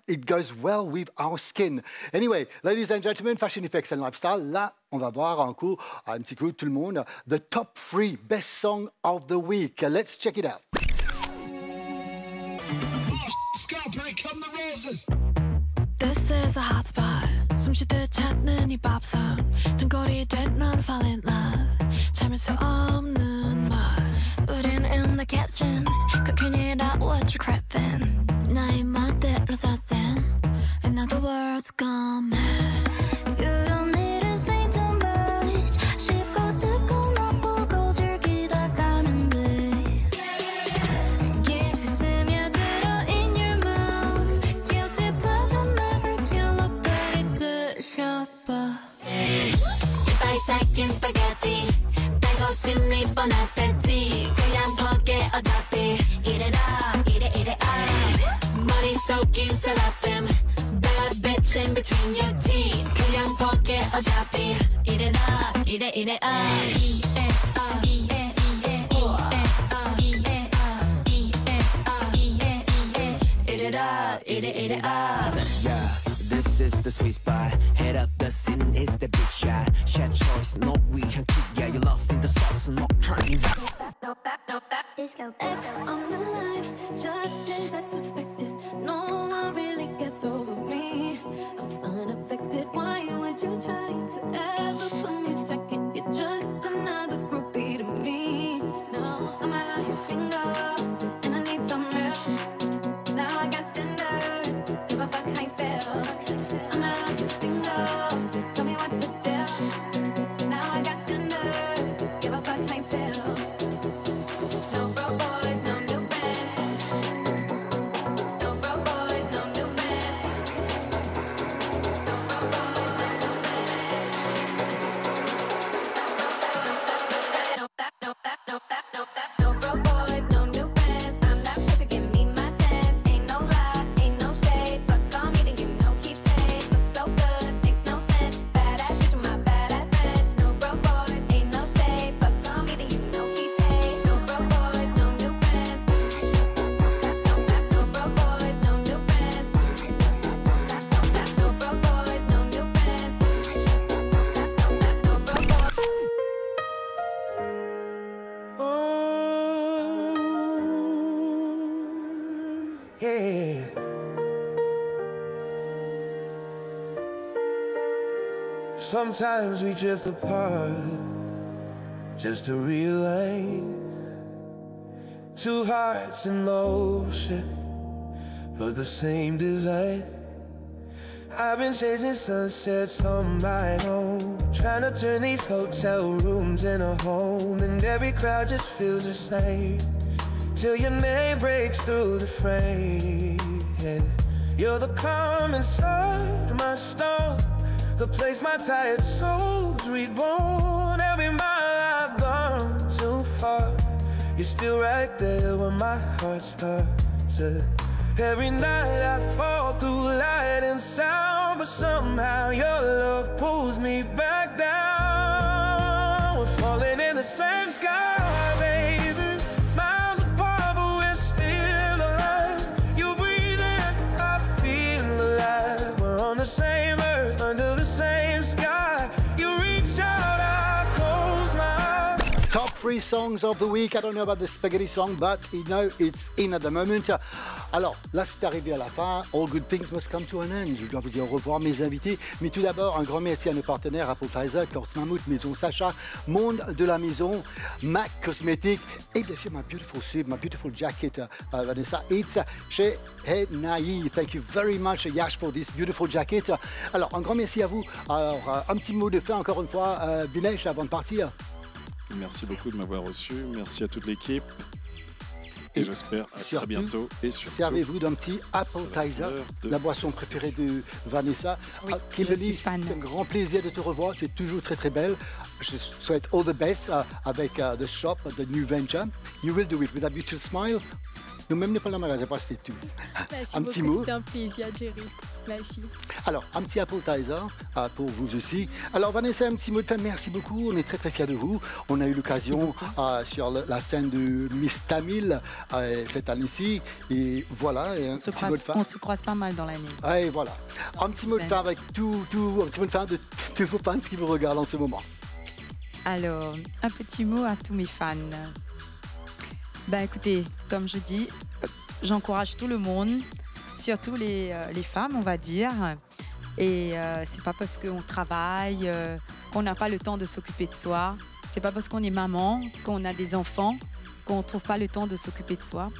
it goes well with our skin. Anyway, ladies and gentlemen, Fashion Effects and Lifestyle, là, on va voir un petit coup, tout le monde, the top 3 best song of the week. Let's check it out. This is a hot spot. 숨쉬듯 찾는 이 밥상. 등골이 된 넌 fall in love. 참을 수 없는 말. 우린 in the kitchen. Cooking it up, what you craving? 나의 멋대로 사센. And now the world's gone mad. You don't need to think too much. 쉽고 듣고 맛보고 즐기다 가면 돼. 깊이 스며들어 in your mouth. Guilty pleasure never kill a berry shopper. 이빨 삭힌 스파게티. 빼고신 네 bon appetit. 그냥 포기해 어차피. Eat it up, eat it up. 머릿속이 seraphim. Bad bitch in between your teeth. 그냥 포기해 어차피. Eat it up, eat it up. Eat it up, eat it up. Eat it up, eat it up. Eat it up. Yeah, this is the sweet spot. Head up, the scene is the big shot. Chef choice, no we can keep. Yeah, you're lost in the sauce, not trying. Disco X on the line, just as I suspected. No one really gets over me. I'm unaffected. Why would you try to ever put me second? You're just another groupie to me. No, I'm out here single, and I need some real. Now I got standards. Give a fuck how you feel. I'm out here single. Tell me what's the deal. Now I got standards. Give a fuck how you feel. No broke boys, no new friends. No broke boys, no new friends. No broke boys, no new friends. No broke boys, no new friends. I'm that bitch, you give me my tens. Ain't no lie, ain't no shade. Fuck on me, then you know he paid. Look so good, makes no sense. Badass bitch with my badass friends. No broke boys, ain't no shade. Fuck on me, then you know he paid. No broke boys, no new friends. No broke boys, no new friends. No broke boys, no new friends. No broke boys. Yeah. Sometimes we drift apart just to realign. Two hearts in motion, but the same design. I've been chasing sunsets on my own, trying to turn these hotel rooms into home, and every crowd just feels the same. Till your name breaks through the frame. Yeah. You're the calm inside my storm, the place my tired soul's reborn. Every mile I've gone too far, you're still right there where my heart starts. Every night I fall through light and sound, but somehow your love pulls me back down. We're falling in the same sky, baby. Miles apart, but we're still alive. You breathe in, I feel alive. We're on the same earth, under the same sky. You reach out, I close my eyes. Top 3 songs of the week. I don't know about the spaghetti song, but you know it's in at the moment. Alors, là, c'est arrivé à la fin. All good things must come to an end. Je dois vous dire au revoir, mes invités. Mais tout d'abord, un grand merci à nos partenaires Apple Pfizer, Corse Mammouth, Maison Sacha, Monde de la Maison, MAC Cosmetics, et bien sûr, my beautiful suit, my beautiful jacket, Vanessa. It's chez Henai. Thank you very much, Yash, for this beautiful jacket. Alors, un grand merci à vous. Alors, un petit mot de fin, encore une fois, Dinesh, avant de partir. Merci beaucoup de m'avoir reçu. Merci à toute l'équipe. Et j'espère à très bientôt. Et surtout, servez-vous d'un petit appetizer, la boisson préférée de Vanessa. Oui, je suis fan. C'est un grand plaisir de te revoir. Tu es toujours très très belle. Je souhaite all the best avec the shop, the new venture. You will do it with a beautiful smile. Nous-mêmes, nous pas la magasin, pas c'était tout. Merci un beaucoup, petit mot. C'était un plaisir, Jerry. Merci. Alors, un petit appetizer pour vous aussi. Alors, Vanessa, un petit mot de fin. Merci beaucoup. On est très, très fiers de vous. On a eu l'occasion sur la scène de Miss Tamil cette année-ci. Et voilà, un petit mot de fin. On se croise pas mal dans l'année. Et voilà. Un petit mot de fin avec un petit mot de fin de tous vos fans qui vous regardent en ce moment. Alors, un petit mot à tous mes fans. Ben, écoutez, comme je dis, j'encourage tout le monde, surtout les femmes, on va dire. Et c'est pas parce qu'on travaille, qu'on n'a pas le temps de s'occuper de soi. C'est pas parce qu'on est maman, qu'on a des enfants, qu'on trouve pas le temps de s'occuper de soi.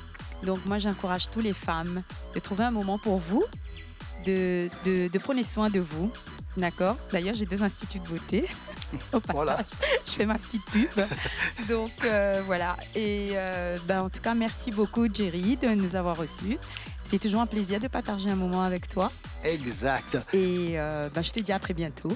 Donc moi, j'encourage toutes les femmes de trouver un moment pour vous, de prendre soin de vous. D'accord. D'ailleurs, j'ai 2 instituts de beauté. Au passage, voilà. Je fais ma petite pub. Donc, voilà. Et en tout cas, merci beaucoup, Jerry, de nous avoir reçus. C'est toujours un plaisir de partager un moment avec toi. Exact. Et je te dis à très bientôt.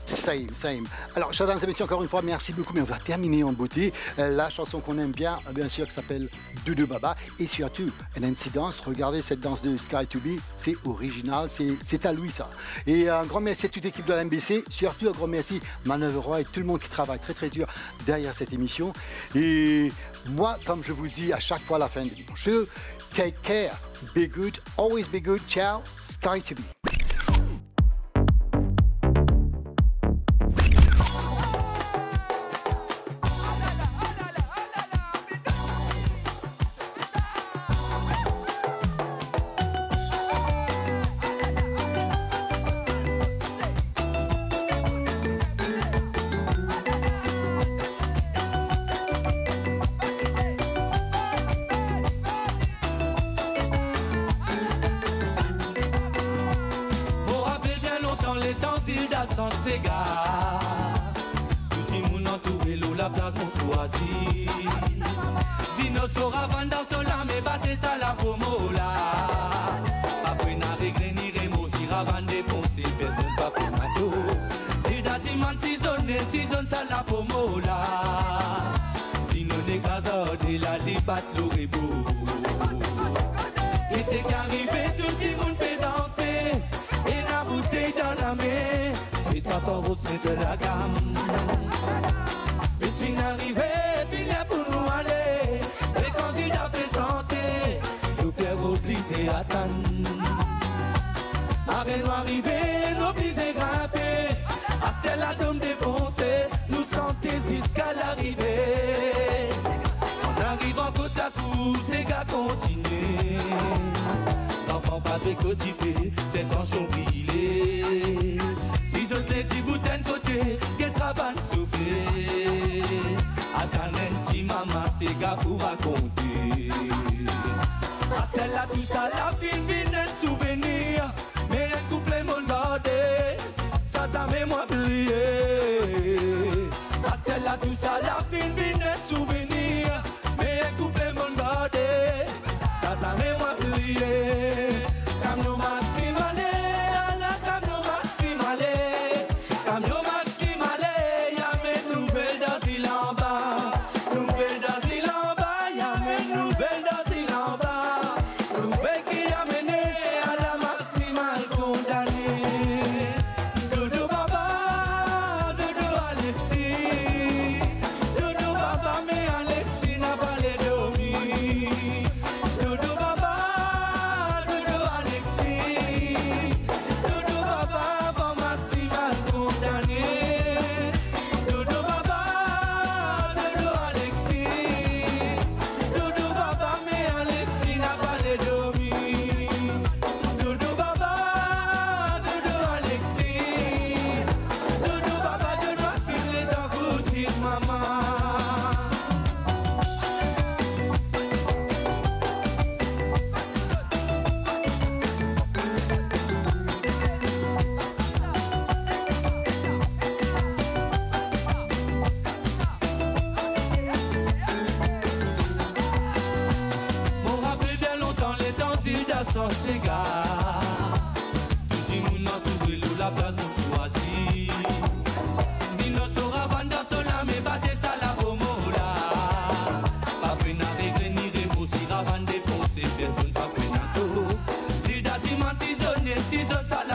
Same. Alors, chers dames et messieurs, encore une fois, merci beaucoup. Mais on va terminer en beauté. La chanson qu'on aime bien sûr, qui s'appelle Doudou Baba. Et surtout, une incidence. Regardez cette danse de Sky to Be. C'est original. C'est à lui, ça. Et un grand merci à toute l'équipe de la MBC. Surtout, un grand merci Manœuvre Roi et tout le monde qui travaille très, très dur derrière cette émission. Et moi, comme je vous dis à chaque fois à la fin de mon show, take care, be good, always be good. Ciao, Sky to Be.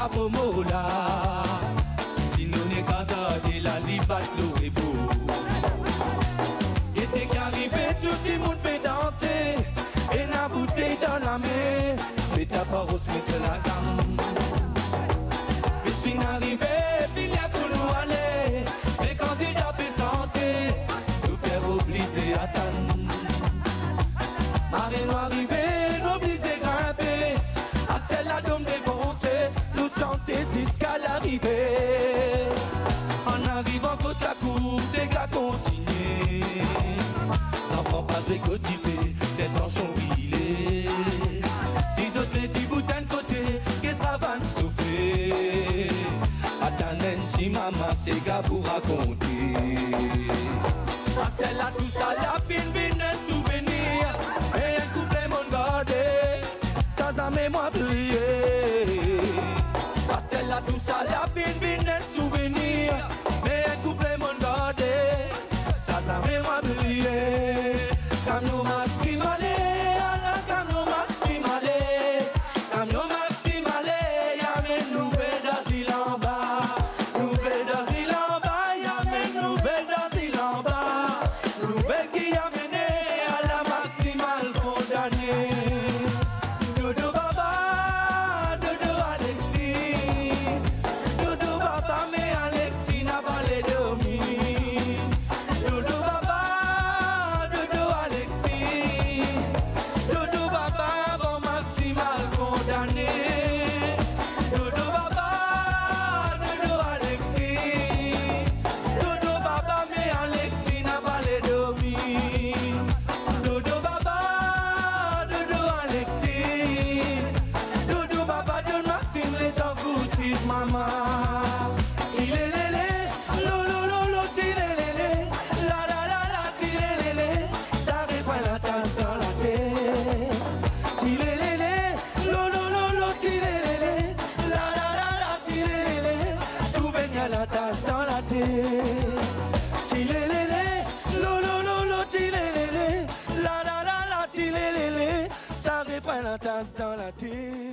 la pomola. Si nous n'est qu'à de la libasse, l'eau est beau. Et t'es qu'arrivé, tout le monde peut danser. Et la bouteille dans la main, mais ta parole se met la gamme. Et si n'arrivé, il y a pour nous aller. Mais quand il y a plus santé, se faire obliger à attendre. Marée nous arrivé, nous obligés grimper. À celle la dôme défoncée, nous sentait jusqu'à l'arrivée. En arrivant côte à côte, c'est qu'à continuer. N'en pas se cotiver, des torchons huilés. Si autres les petits boutins de côté, qui travaillent souffler. À ta nenti maman, c'est gars pour raconter. À celle là tout ça, la pine vine un souvenir. Et un couplet mon gardé, sans jamais moi plier. À celle là tout ça, la pine vine un souvenir. Et un couplet mon gardé, sans jamais moi plier. Camion maximale, ala camion maximale. Camion maximale, y'a mes nouvelles d'asile en bas. Nouvelles d'asile en bas, y'a mes nouvelles d'asile en bas. Nouvelle qui a mené à la maximale condamnée. Dodo Baba, Dodo Alexis. Dodo Baba, mais Alexis n'a pas les dormi. Dodo Baba, Dodo Alexis. Dodo Baba, avant maximale condamné. Dodo Baba, Dodo Alexis. Dodo Baba, mais Alexis n'a pas les dormi. Dodo Baba, Dodo Alexis. Dodo Baba, donne Maxime les temps couchis, maman. Chilelele, lo lo lo lo, chilelele. La la la la, chilelele. Ça reprend la tasse dans la tête. Chilelele, lo lo lo lo, chilelele. La la la la, chilelele. Souvenir la tasse dans la tête. Chilelele, lo lo lo lo, chilelele. La la la la, chilelele. Ça reprend la tasse dans la tête.